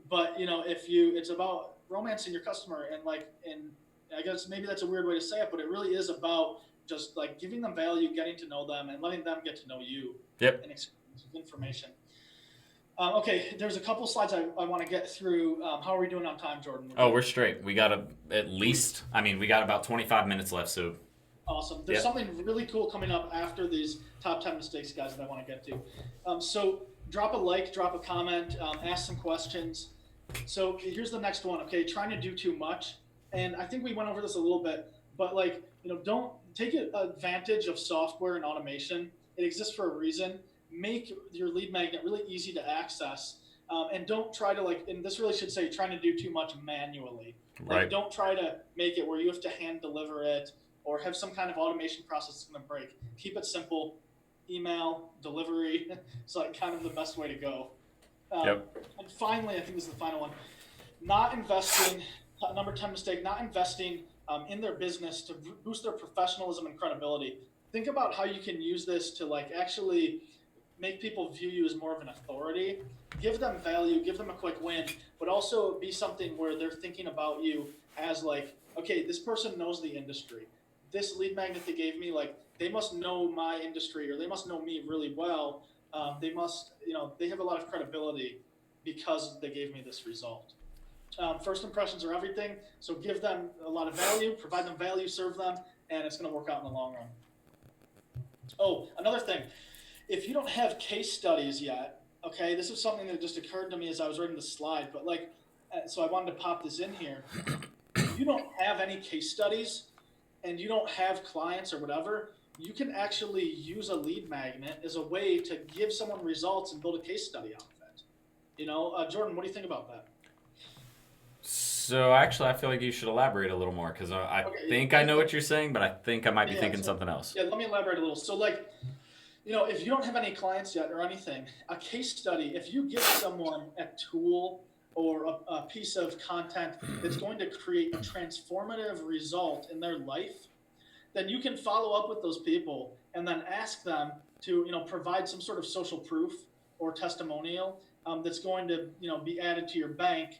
But it's about romancing your customer, and I guess maybe that's a weird way to say it, but it really is about just like giving them value, getting to know them, and letting them get to know you. Yep. And information. Okay, there's a couple slides I want to get through. How are we doing on time, Jordan? We're straight. We got we got about 25 minutes left, so. Awesome. There's something really cool coming up after these top 10 mistakes, guys, that I want to get to. So drop a like, drop a comment, ask some questions. So here's the next one, okay? Trying to do too much. And I think we went over this a little bit, but don't take advantage of software and automation. It exists for a reason. Make your lead magnet really easy to access, and don't try to and this really should say trying to do too much manually. Right. Don't try to make it where you have to hand deliver it or have some kind of automation process that's going to break. Keep it simple. Email, delivery. It's kind of the best way to go. Yep. And finally, I think this is the final one. Number 10 mistake, not investing in their business to boost their professionalism and credibility. Think about how you can use this to actually make people view you as more of an authority, give them value, give them a quick win, but also be something where they're thinking about you as okay, this person knows the industry. This lead magnet they gave me, they must know my industry, or they must know me really well. They must, they have a lot of credibility because they gave me this result. First impressions are everything. So give them a lot of value, provide them value, serve them, and it's going to work out in the long run. Oh, another thing. If you don't have case studies yet, okay, this is something that just occurred to me as I was writing the slide, but so I wanted to pop this in here. If you don't have any case studies and you don't have clients or whatever, you can actually use a lead magnet as a way to give someone results and build a case study out of it. Jordan, what do you think about that? So actually, I feel like you should elaborate a little more, because I think I know what you're saying, but I think I might be thinking something else. Yeah, let me elaborate a little. So if you don't have any clients yet or anything, a case study, if you give someone a tool or a piece of content that's going to create a transformative result in their life, then you can follow up with those people and then ask them to, provide some sort of social proof or testimonial that's going to, be added to your bank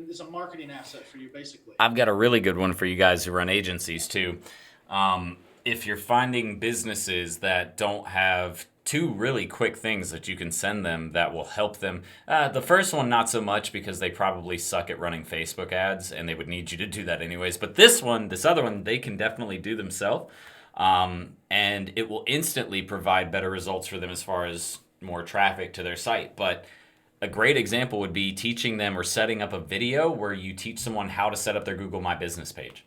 is a marketing asset for you, basically. I've got a really good one for you guys who run agencies too. If you're finding businesses that don't have two really quick things that you can send them that will help them. The first one, not so much, because they probably suck at running Facebook ads and they would need you to do that anyways. But this other one, they can definitely do themselves. And it will instantly provide better results for them as far as more traffic to their site. But a great example would be teaching them or setting up a video where you teach someone how to set up their Google My Business page.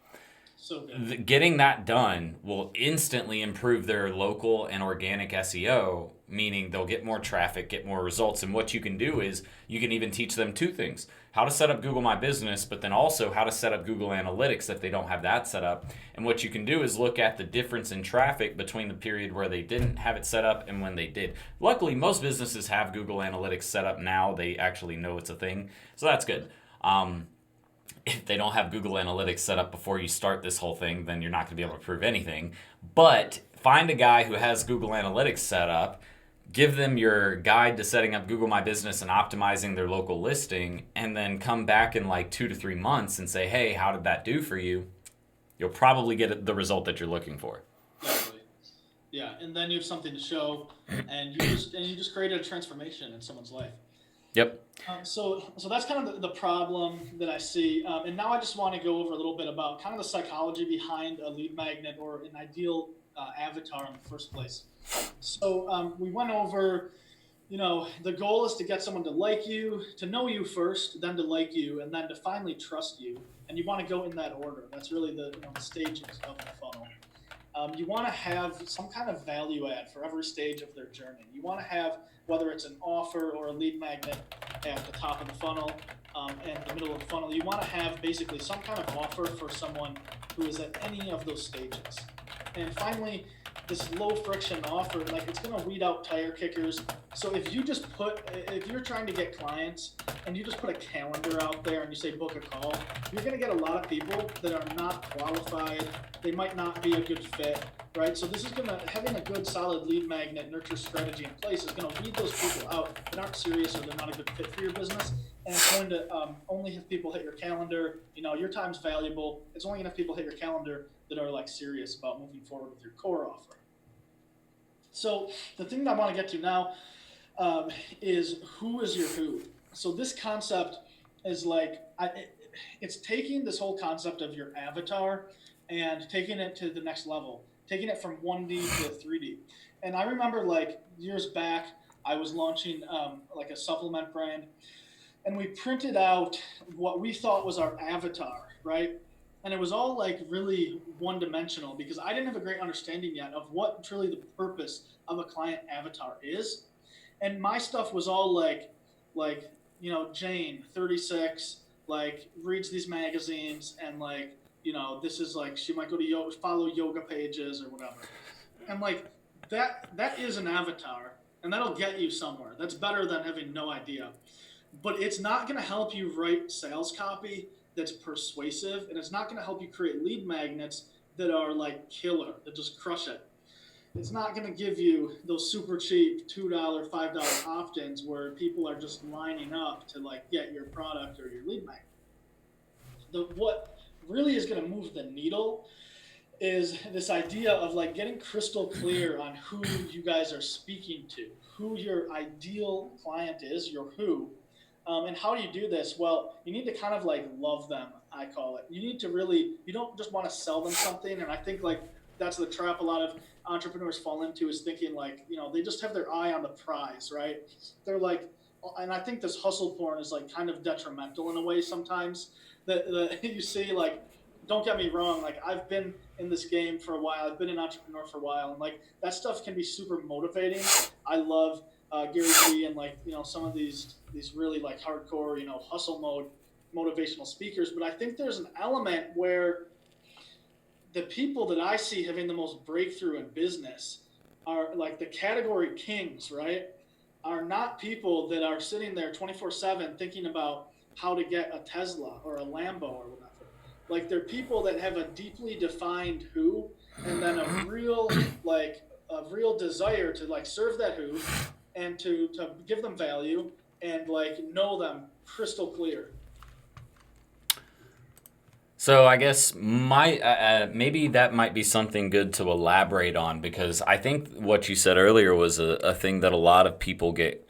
So good. Getting that done will instantly improve their local and organic SEO, meaning they'll get more traffic, get more results. And what you can do is you can even teach them two things: how to set up Google My Business, but then also how to set up Google Analytics if they don't have that set up. And what you can do is look at the difference in traffic between the period where they didn't have it set up and when they did. Luckily, most businesses have Google Analytics set up now. They actually know it's a thing, so that's good. If they don't have Google Analytics set up before you start this whole thing, then you're not going to be able to prove anything. But find a guy who has Google Analytics set up, give them your guide to setting up Google My Business and optimizing their local listing, and then come back in like 2 to 3 months and say, hey, how did that do for you? You'll probably get the result that you're looking for. Exactly. Yeah, and then you have something to show, and you just created a transformation in someone's life. Yep. So that's kind of the problem that I see. And now I just want to go over a little bit about kind of the psychology behind a lead magnet or an ideal avatar in the first place. So we went over, the goal is to get someone to like you, to know you first, then to like you, and then to finally trust you. And you want to go in that order. That's really the stages of the funnel. You want to have some kind of value add for every stage of their journey. You want to have, whether it's an offer or a lead magnet at the top of the funnel and the middle of the funnel, you want to have basically some kind of offer for someone who is at any of those stages. And finally, this low friction offer, like it's going to weed out tire kickers. So if you're trying to get clients and you just put a calendar out there and you say book a call, you're going to get a lot of people that are not qualified. They might not be a good fit, right? So this is having a good solid lead magnet nurture strategy in place is going to weed those people out that aren't serious or they're not a good fit for your business. And it's going to only have people hit your calendar. Your time's valuable. It's only going to have people hit your calendar that are like serious about moving forward with your core offer. So the thing that I want to get to now is who is your who. So this concept is like, it's taking this whole concept of your avatar and taking it to the next level, taking it from 1D to 3D. And I remember like years back, I was launching like a supplement brand, and we printed out what we thought was our avatar, right? And it was all like really one-dimensional because I didn't have a great understanding yet of what truly the purpose of a client avatar is. And my stuff was all like Jane, 36, like reads these magazines and like, this is like, she might go to follow yoga pages or whatever. And like that is an avatar and that'll get you somewhere. That's better than having no idea. But it's not going to help you write sales copy that's persuasive, and it's not going to help you create lead magnets that are like killer, that just crush it. It's not going to give you those super cheap $2, $5 opt-ins where people are just lining up to like get your product or your lead magnet. What really is going to move the needle is this idea of like getting crystal clear on who you guys are speaking to, who your ideal client is, your who. And how do you do this? Well, you need to kind of like love them, I call it. You need to really, you don't just want to sell them something. And I think like that's the trap a lot of entrepreneurs fall into, is thinking like, they just have their eye on the prize, right? They're like, and I think this hustle porn is like kind of detrimental in a way sometimes. That you see, like, don't get me wrong, like I've been in this game for a while. I've been an entrepreneur for a while, and like that stuff can be super motivating. I love Gary Vee and like some of these really like hardcore hustle mode motivational speakers, but I think there's an element where the people that I see having the most breakthrough in business are like the category kings, right? Are not people that are sitting there 24/7 thinking about how to get a Tesla or a Lambo or whatever. Like they're people that have a deeply defined who, and then a real desire to like serve that who and to give them value and like know them crystal clear. So I guess maybe that might be something good to elaborate on, because I think what you said earlier was a thing that a lot of people get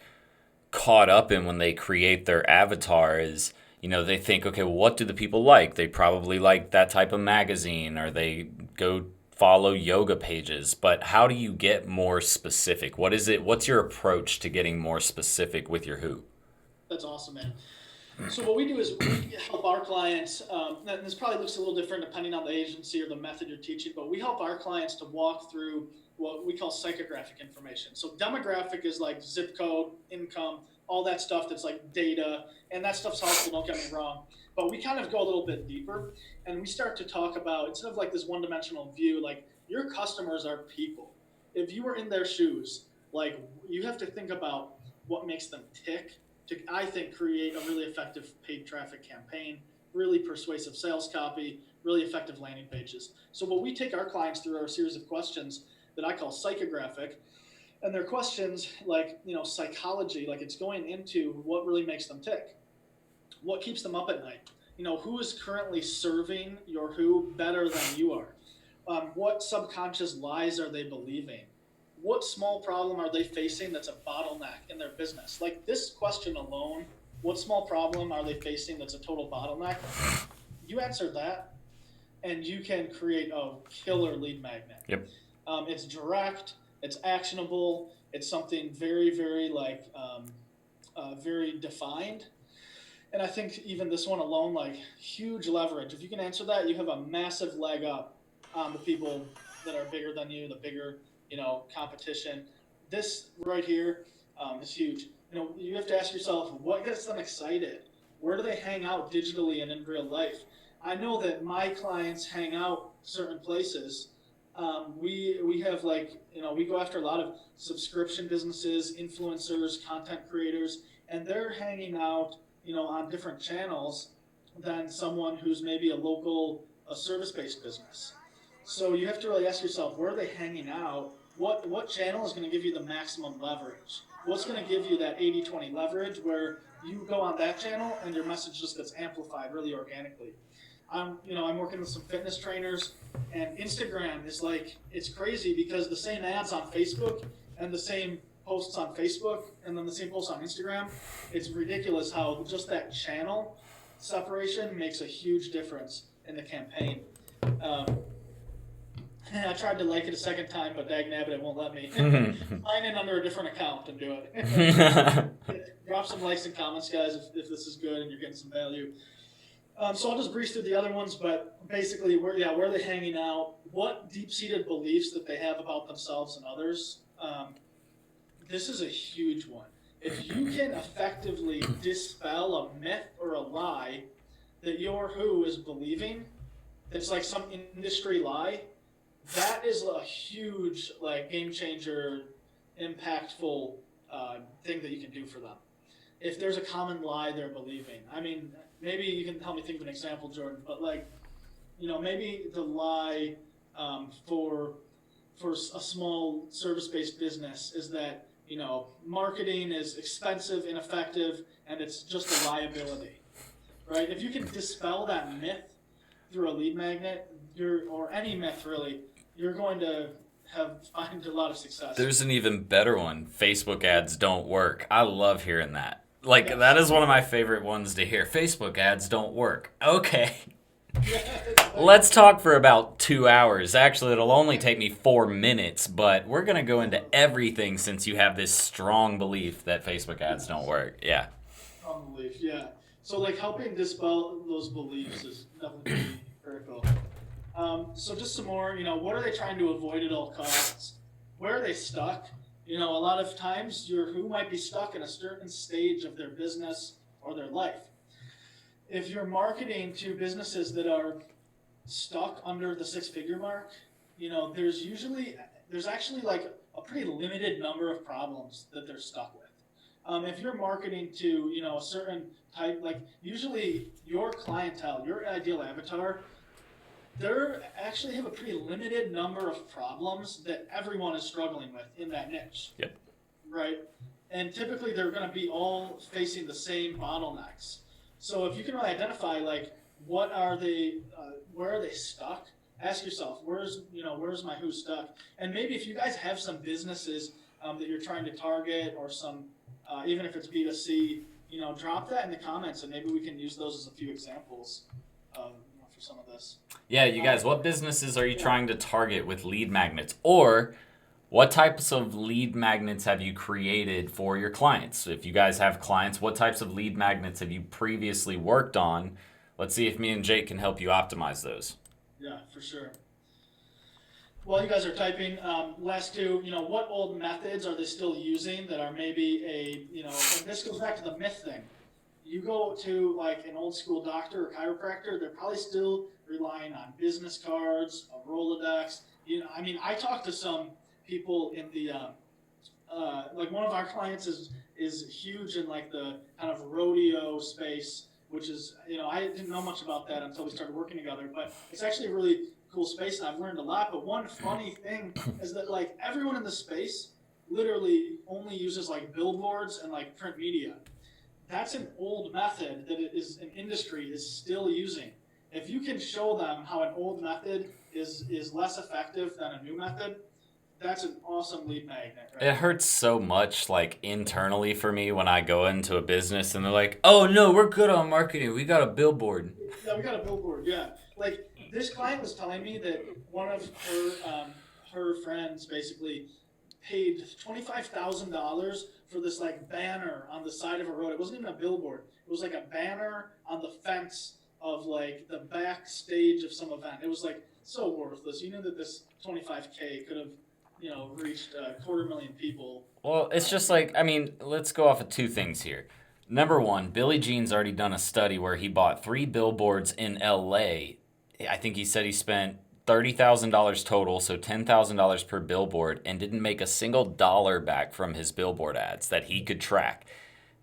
caught up in when they create their avatar is, they think, okay, well, what do the people like? They probably like that type of magazine, or they go follow yoga pages. But how do you get more specific? What is it? What's your approach to getting more specific with your who? That's awesome, man. So what we do is we help our clients, and this probably looks a little different depending on the agency or the method you're teaching, but we help our clients to walk through what we call psychographic information. So demographic is like zip code, income, all that stuff that's like data, and that stuff's helpful, don't get me wrong. But we kind of go a little bit deeper, and we start to talk about, instead of like this one-dimensional view, like your customers are people. If you were in their shoes, like you have to think about what makes them tick, to, I think, create a really effective paid traffic campaign, really persuasive sales copy, really effective landing pages. So what we take our clients through are a series of questions that I call psychographic. And they're questions like, psychology, like it's going into what really makes them tick, what keeps them up at night, who is currently serving your who better than you are, what subconscious lies are they believing, what small problem are they facing that's a bottleneck in their business. Like this question alone, what small problem are they facing that's a total bottleneck? You answer that and you can create a killer lead magnet. Yep. It's direct, it's actionable, it's something very, very very defined. And I think even this one alone, like huge leverage. If you can answer that, you have a massive leg up on the people that are bigger than you, the bigger, competition. This right here is huge. You have to ask yourself, what gets them excited? Where do they hang out digitally and in real life? I know that my clients hang out certain places. We have we go after a lot of subscription businesses, influencers, content creators, and they're hanging out, on different channels than someone who's maybe a service-based business. So you have to really ask yourself, where are they hanging out? What channel is going to give you the maximum leverage? What's going to give you that 80-20 leverage where you go on that channel and your message just gets amplified really organically? I'm working with some fitness trainers, and Instagram is it's crazy because the same ads on Facebook and the same posts on Facebook and then the same posts on Instagram, it's ridiculous how just that channel separation makes a huge difference in the campaign. I tried to like it a second time, but dagnabbit, it won't let me. Sign in under a different account and do it. Drop some likes and comments, guys, if this is good and you're getting some value. So I'll just breeze through the other ones, but basically, where are they hanging out? What deep-seated beliefs that they have about themselves and others? This is a huge one. If you can effectively dispel a myth or a lie that your who is believing, that's like some industry lie, that is a huge game changer, impactful thing that you can do for them. If there's a common lie they're believing, I mean, maybe you can help me think of an example, Jordan. But maybe the lie for a small service-based business is that marketing is expensive, ineffective, and it's just a liability, right? If you can dispel that myth through a lead magnet, or any myth really, you're going to find a lot of success. There's an even better one. Facebook ads don't work. I love hearing that. That is one of my favorite ones to hear. Facebook ads don't work. Okay. Let's talk for about 2 hours. Actually, it'll only take me 4 minutes, but we're going to go into everything since you have this strong belief that Facebook ads don't work. Yeah. Strong belief, yeah. So helping dispel those beliefs is definitely critical. So just some more, what are they trying to avoid at all costs? Where are they stuck? A lot of times your who might be stuck in a certain stage of their business or their life. If you're marketing to businesses that are stuck under the 6-figure mark, there's actually a pretty limited number of problems that they're stuck with. If you're marketing to, a certain type, usually your clientele, your ideal avatar, they actually have a pretty limited number of problems that everyone is struggling with in that niche. Yep. Right? And typically they're going to be all facing the same bottlenecks. So if you can really identify what are they, where are they stuck? Ask yourself, where's my who stuck? And maybe if you guys have some businesses that you're trying to target, or some, even if it's B2C, drop that in the comments, and maybe we can use those as a few examples for some of this. Yeah, you guys, what businesses are you trying to target with lead magnets? Or what types of lead magnets have you created for your clients? If you guys have clients, what types of lead magnets have you previously worked on? Let's see if me and Jake can help you optimize those. Yeah, for sure. While you guys are typing, last two, what old methods are they still using that are maybe and this goes back to the myth thing. You go to an old school doctor or chiropractor, they're probably still relying on business cards, a Rolodex. I talked to some people in the one of our clients is huge in the kind of rodeo space, which is I didn't know much about that until we started working together, but it's actually a really cool space and I've learned a lot. But one funny thing is that everyone in the space literally only uses like billboards and like print media. That's an old method that an industry is still using. If you can show them how an old method is less effective than a new method, that's an awesome lead magnet, right? It hurts so much, like, internally for me when I go into a business and they're like, oh, no, we're good on marketing. We got a billboard. Yeah, we got a billboard, yeah. Like, this client was telling me that one of her friends basically paid $25,000 for this, like, banner on the side of a road. It wasn't even a billboard. It was, like, a banner on the fence of, like, the backstage of some event. It was, like, so worthless. You knew that this $25K could have, reached 250,000 people. Well, it's just like, I mean, let's go off of two things here. Number one, Billie Jean's already done a study where he bought 3 billboards in LA. I think he said he spent $30,000 total, so $10,000 per billboard, and didn't make a single dollar back from his billboard ads that he could track.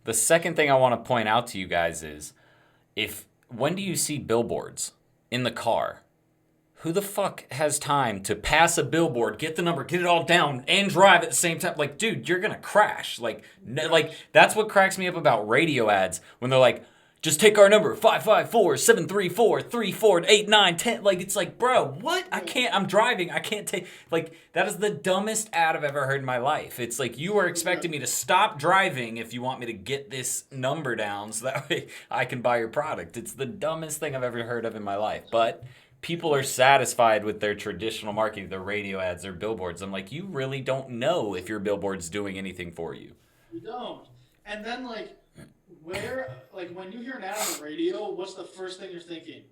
The second thing I want to point out to you guys is, when do you see billboards in the car? Who the fuck has time to pass a billboard, get the number, get it all down, and drive at the same time? Like, dude, you're gonna crash. Like, that's what cracks me up about radio ads when they're like, just take our number, 554-734-348910. Like, it's like, bro, what? I'm driving. I can't take, like, that is the dumbest ad I've ever heard in my life. It's like, you are expecting me to stop driving if you want me to get this number down so that way I can buy your product. It's the dumbest thing I've ever heard of in my life. But people are satisfied with their traditional marketing, their radio ads, their billboards. I'm like, you really don't know if your billboard's doing anything for you. You don't. And then, like, when you hear an ad on the radio, what's the first thing you're thinking?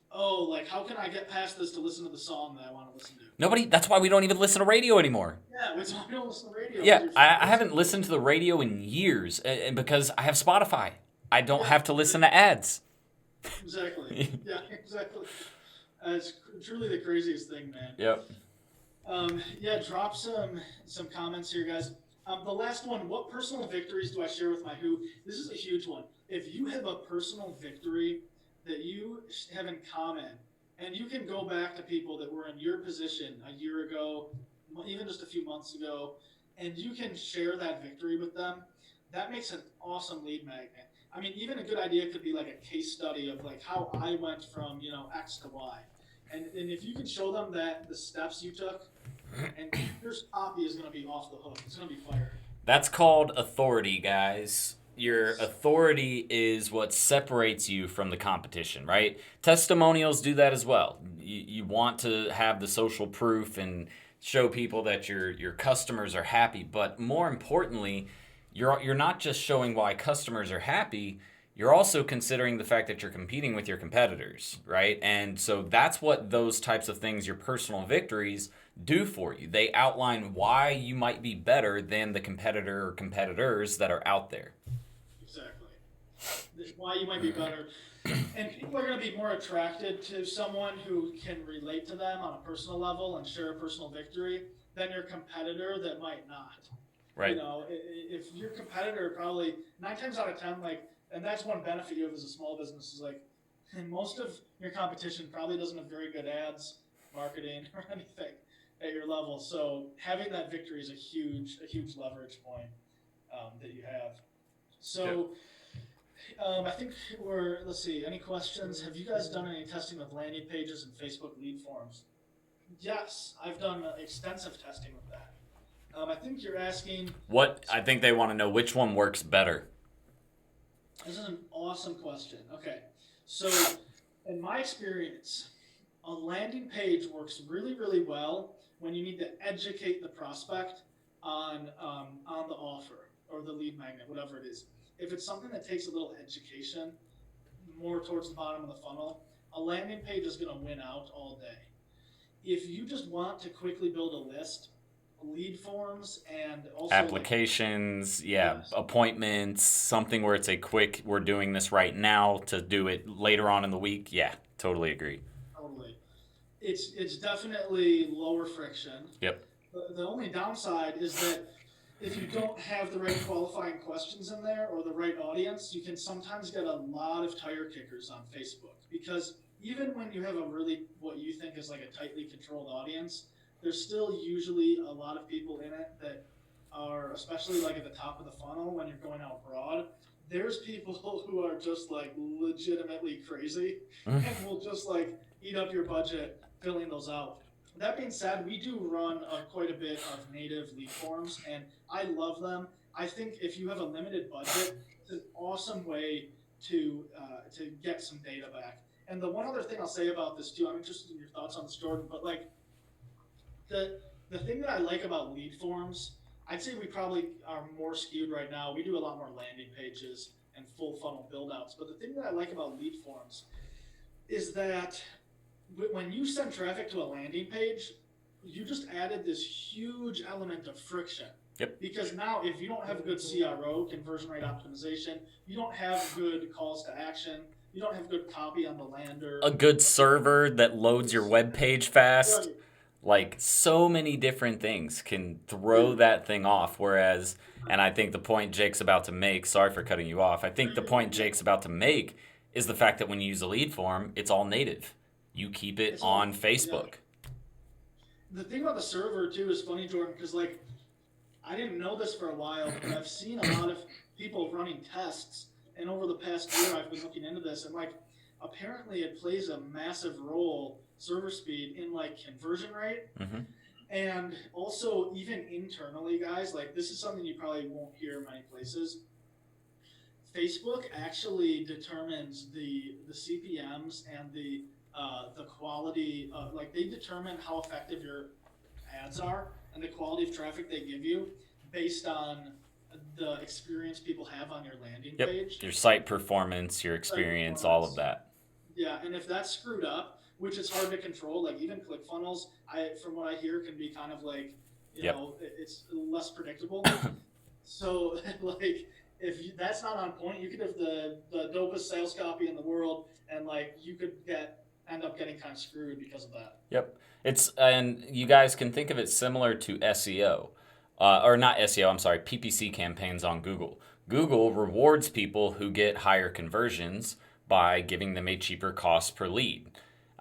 Oh, like, how can I get past this to listen to the song that I want to listen to? That's why we don't even listen to radio anymore. Yeah, that's why we don't listen to radio. Yeah, I haven't listened to the radio in years because I have Spotify. I don't have to listen to ads. Exactly. Yeah, exactly. It's truly the craziest thing, man. Yep. Drop some comments here, guys. The last one, what personal victories do I share with my who? This is a huge one. If you have a personal victory that you have in common, and you can go back to people that were in your position a year ago, even just a few months ago, and you can share that victory with them, that makes an awesome lead magnet. I mean, even a good idea could be like a case study of like how I went from, X to Y. And if you can show them that the steps you took, and your copy is going to be off the hook. It's going to be fired. That's called authority, guys. Your authority is what separates you from the competition, right? Testimonials do that as well. You want to have the social proof and show people that your customers are happy, but more importantly, you're not just showing why customers are happy, you're also considering the fact that you're competing with your competitors, right? And so that's what those types of things, your personal victories, do for you. They outline why you might be better than the competitor or competitors that are out there. Exactly. Why you might be better. And people are going to be more attracted to someone who can relate to them on a personal level and share a personal victory than your competitor that might not. Right. If your competitor probably 9 times out of 10, and that's one benefit you have as a small business is and most of your competition probably doesn't have very good ads, marketing, or anything at your level. So having that victory is a huge leverage point that you have. So I think let's see, any questions? Have you guys done any testing with landing pages and Facebook lead forms? Yes, I've done extensive testing with that. I think you're asking... I think they want to know which one works better. This is an awesome question. Okay, so in my experience, a landing page works really, really well when you need to educate the prospect on the offer or the lead magnet, whatever it is. If it's something that takes a little education, more towards the bottom of the funnel, a landing page is going to win out all day. If you just want to quickly build a list, lead forms and also applications, appointments, something where it's a quick, we're doing this right now to do it later on in the week. Yeah, totally agree. Totally. It's definitely lower friction. Yep. The only downside is that if you don't have the right qualifying questions in there or the right audience, you can sometimes get a lot of tire kickers on Facebook, because even when you have what you think is like a tightly controlled audience, there's still usually a lot of people in it that are, especially like at the top of the funnel when you're going out broad, there's people who are just like legitimately crazy and will just like eat up your budget filling those out. That being said, we do run quite a bit of native lead forms, and I love them. I think if you have a limited budget, it's an awesome way to get some data back. And the one other thing I'll say about this too, I'm interested in your thoughts on this, Jordan, but like the thing that I like about lead forms, I'd say we probably are more skewed right now. We do a lot more landing pages and full funnel build outs. But the thing that I like about lead forms is that when you send traffic to a landing page, you just added this huge element of friction. Yep. Because now if you don't have good CRO, conversion rate optimization, you don't have good calls to action, you don't have good copy on the lander, a good server that loads your web page fast. Right. Like, so many different things can throw that thing off. Whereas, and I think the point Jake's about to make, sorry for cutting you off, I think the point Jake's about to make is the fact that when you use a lead form, it's all native. You keep it on Facebook. Yeah. The thing about the server too is funny, Jordan, because like I didn't know this for a while, but I've seen a lot of people running tests, and over the past year I've been looking into this, and like apparently it plays a massive role, server speed, in like conversion rate. Mm-hmm. And also even internally, guys, like this is something you probably won't hear many places. Facebook actually determines the CPMs and the quality of, like, they determine how effective your ads are and the quality of traffic they give you based on the experience people have on your landing page. Your site performance, your experience, all of that. Yeah, and if that's screwed up, which is hard to control, like even ClickFunnels, from what I hear, can be kind of like, you know, it's less predictable. So like, if that's not on point, you could have the dopest sales copy in the world, and like you could end up getting kind of screwed because of that. Yep. And you guys can think of it similar to SEO, or not SEO, I'm sorry, PPC campaigns on Google. Google rewards people who get higher conversions by giving them a cheaper cost per lead.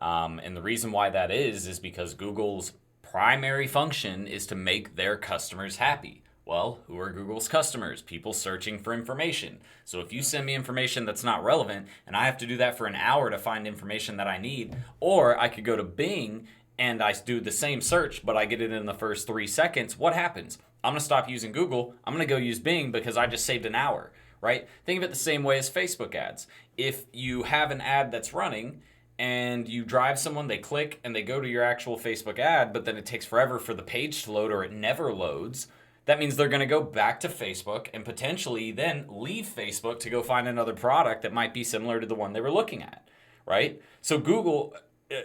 And the reason why that is because Google's primary function is to make their customers happy. Well, who are Google's customers? People searching for information. So if you send me information that's not relevant, and I have to do that for an hour to find information that I need, or I could go to Bing and I do the same search, but I get it in the first 3 seconds, what happens? I'm going to stop using Google. I'm going to go use Bing because I just saved an hour, right? Think of it the same way as Facebook ads. If you have an ad that's running and you drive someone, they click and they go to your actual Facebook ad, but then it takes forever for the page to load or it never loads, that means they're going to go back to Facebook and potentially then leave Facebook to go find another product that might be similar to the one they were looking at, right? So Google,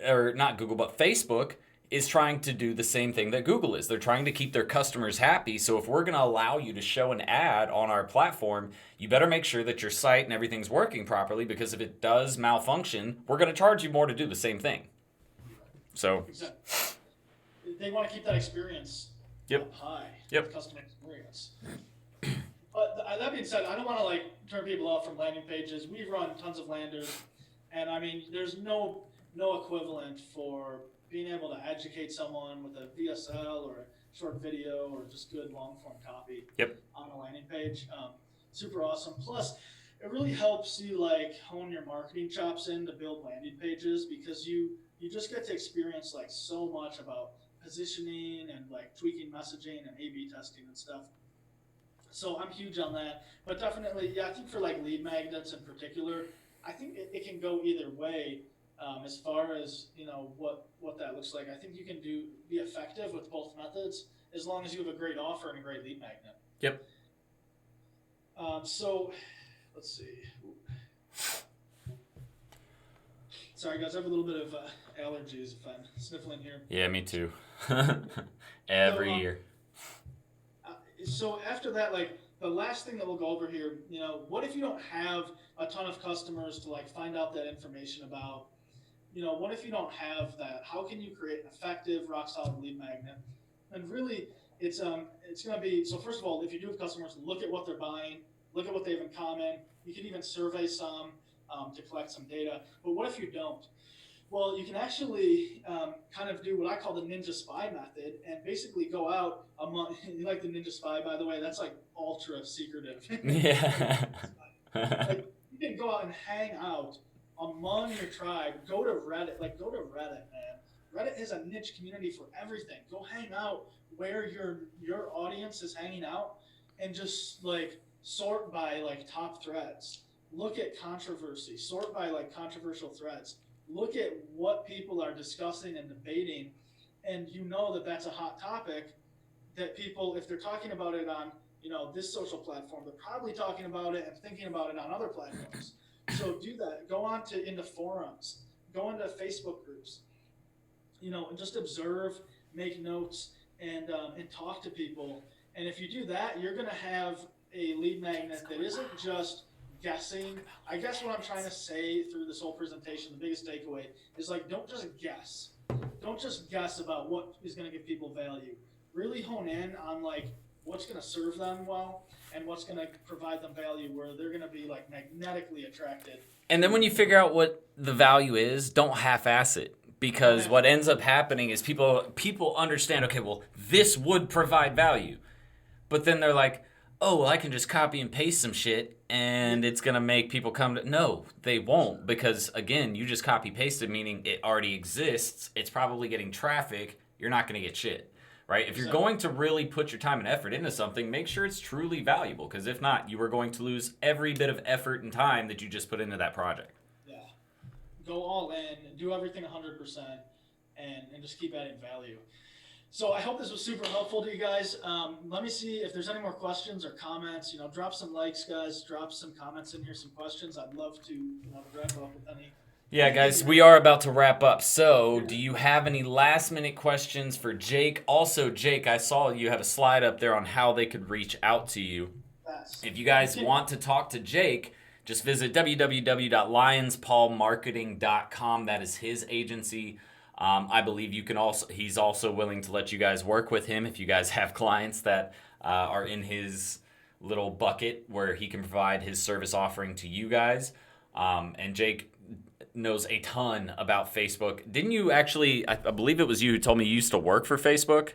or not Google, but Facebook is trying to do the same thing that Google is. They're trying to keep their customers happy. So if we're going to allow you to show an ad on our platform, you better make sure that your site and everything's working properly, because if it does malfunction, we're going to charge you more to do the same thing. So exactly. They want to keep that experience up high. Customer experience. But that being said, I don't want to like turn people off from landing pages. We run tons of landers, and I mean, there's no equivalent for being able to educate someone with a VSL or a short video or just good long form copy on a landing page. Super awesome. Plus, it really helps you like hone your marketing chops in to build landing pages, because you just get to experience like so much about positioning and like tweaking messaging and A/B testing and stuff. So I'm huge on that. But definitely, I think for like lead magnets in particular, I think it can go either way. As far as what that looks like, I think you can be effective with both methods as long as you have a great offer and a great lead magnet. Yep. So let's see. Sorry guys, I have a little bit of allergies if I'm sniffling here. Yeah, me too. Every year. So after that, like the last thing that we'll go over here, what if you don't have a ton of customers to like find out that information about? What if you don't have that? How can you create an effective, rock solid lead magnet? And really, it's going to be, so first of all, if you do have customers, look at what they're buying, look at what they have in common. You can even survey some to collect some data. But what if you don't? Well, you can actually kind of do what I call the ninja spy method, and basically go out among. You like the ninja spy, by the way? That's like ultra secretive. Yeah. Like you can go out and hang out among your tribe. Go to Reddit. Like go to Reddit, man. Reddit is a niche community for everything. Go hang out where your audience is hanging out, and just like sort by like top threads. Look at controversy. Sort by like controversial threads. Look at what people are discussing and debating, and you know that that's a hot topic that people, if they're talking about it on, this social platform, they're probably talking about it and thinking about it on other platforms. So do that. Go on to into forums, go into Facebook groups, and just observe, make notes, and talk to people. And if you do that, you're gonna have a lead magnet that isn't just guessing. I guess what I'm trying to say through this whole presentation, the biggest takeaway is like, don't just guess. Don't just guess about what is going to give people value. Really hone in on like what's going to serve them well and what's going to provide them value where they're going to be like magnetically attracted. And then when you figure out what the value is, don't half-ass it. Because what ends up happening is people understand, okay, well, this would provide value. But then they're like, oh, well, I can just copy and paste some shit and it's going to make people come to... No, they won't, because, again, you just copy-pasted, meaning it already exists. It's probably getting traffic. You're not going to get shit, right? If you're going to really put your time and effort into something, make sure it's truly valuable, because if not, you are going to lose every bit of effort and time that you just put into that project. Yeah. Go all in, do everything 100%, and just keep adding value. So I hope this was super helpful to you guys. Let me see if there's any more questions or comments. Drop some likes, guys. Drop some comments in here, some questions. I'd love to wrap up with any. Yeah, guys, we are about to wrap up. So do you have any last-minute questions for Jake? Also, Jake, I saw you had a slide up there on how they could reach out to you. Yes. If you guys want to talk to Jake, just visit www.lionspawmarketing.com. That is his agency. I believe he's also willing to let you guys work with him if you guys have clients that are in his little bucket where he can provide his service offering to you guys. And Jake knows a ton about Facebook. Didn't you actually, I believe it was you who told me you used to work for Facebook?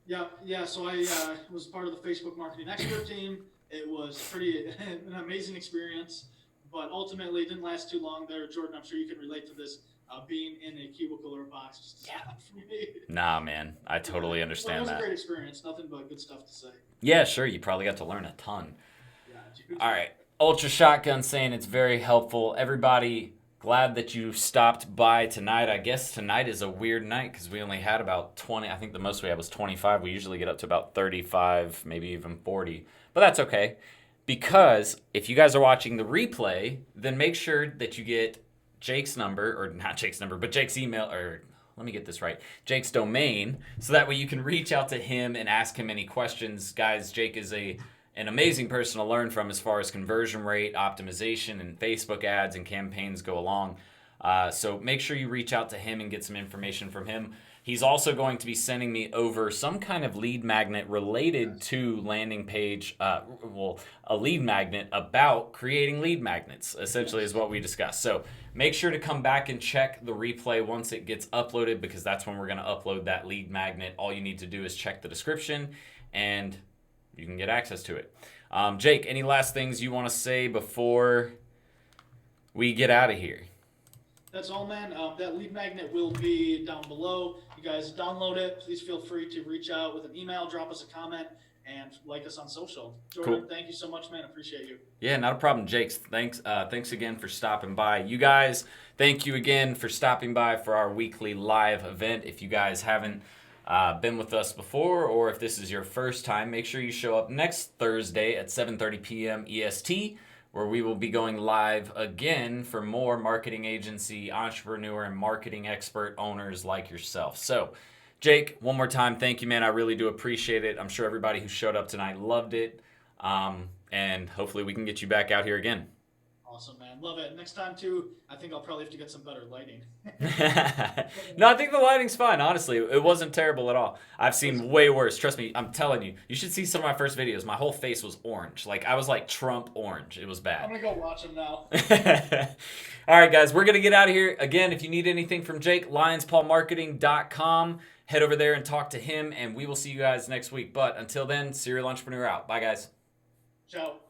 Yeah. So I was part of the Facebook marketing expert team. It was an amazing experience, but ultimately it didn't last too long there. Jordan, I'm sure you can relate to this. Being in a cubicle or a box just not for me. Nah, man. I totally understand that. It was a great experience. Nothing but good stuff to say. Yeah, sure. You probably got to learn a ton. Yeah, dude. All right. Ultra Shotgun saying it's very helpful. Everybody, glad that you stopped by tonight. I guess tonight is a weird night because we only had about 20. I think the most we had was 25. We usually get up to about 35, maybe even 40. But that's okay. Because if you guys are watching the replay, then make sure that you get Jake's number, or not Jake's number, but Jake's email, or let me get this right, Jake's domain, so that way you can reach out to him and ask him any questions. Guys, Jake is an amazing person to learn from as far as conversion rate, optimization, and Facebook ads and campaigns go along. So make sure you reach out to him and get some information from him. He's also going to be sending me over some kind of lead magnet related to landing page, a lead magnet about creating lead magnets, essentially is what we discussed. So make sure to come back and check the replay once it gets uploaded, because that's when we're going to upload that lead magnet. All you need to do is check the description and you can get access to it. Jake, any last things you want to say before we get out of here? That's all, man. That lead magnet will be down below. You guys download it. Please feel free to reach out with an email, drop us a comment, and like us on social. Jordan, Thank you so much, man. Appreciate you. Yeah, not a problem, Jake. Thanks again for stopping by. You guys, thank you again for stopping by for our weekly live event. If you guys haven't been with us before, or if this is your first time, make sure you show up next Thursday at 7:30 p.m. EST, where we will be going live again for more marketing agency, entrepreneur, and marketing expert owners like yourself. So, Jake, one more time, thank you, man. I really do appreciate it. I'm sure everybody who showed up tonight loved it. And hopefully we can get you back out here again. Awesome, man. Love it. Next time, too, I think I'll probably have to get some better lighting. No, I think the lighting's fine, honestly. It wasn't terrible at all. I've seen way worse. Trust me, I'm telling you. You should see some of my first videos. My whole face was orange. Like, I was like Trump orange. It was bad. I'm going to go watch them now. All right, guys, we're going to get out of here. Again, if you need anything from Jake, lionspawmarketing.com. Head over there and talk to him, and we will see you guys next week. But until then, Serial Entrepreneur out. Bye, guys. Ciao.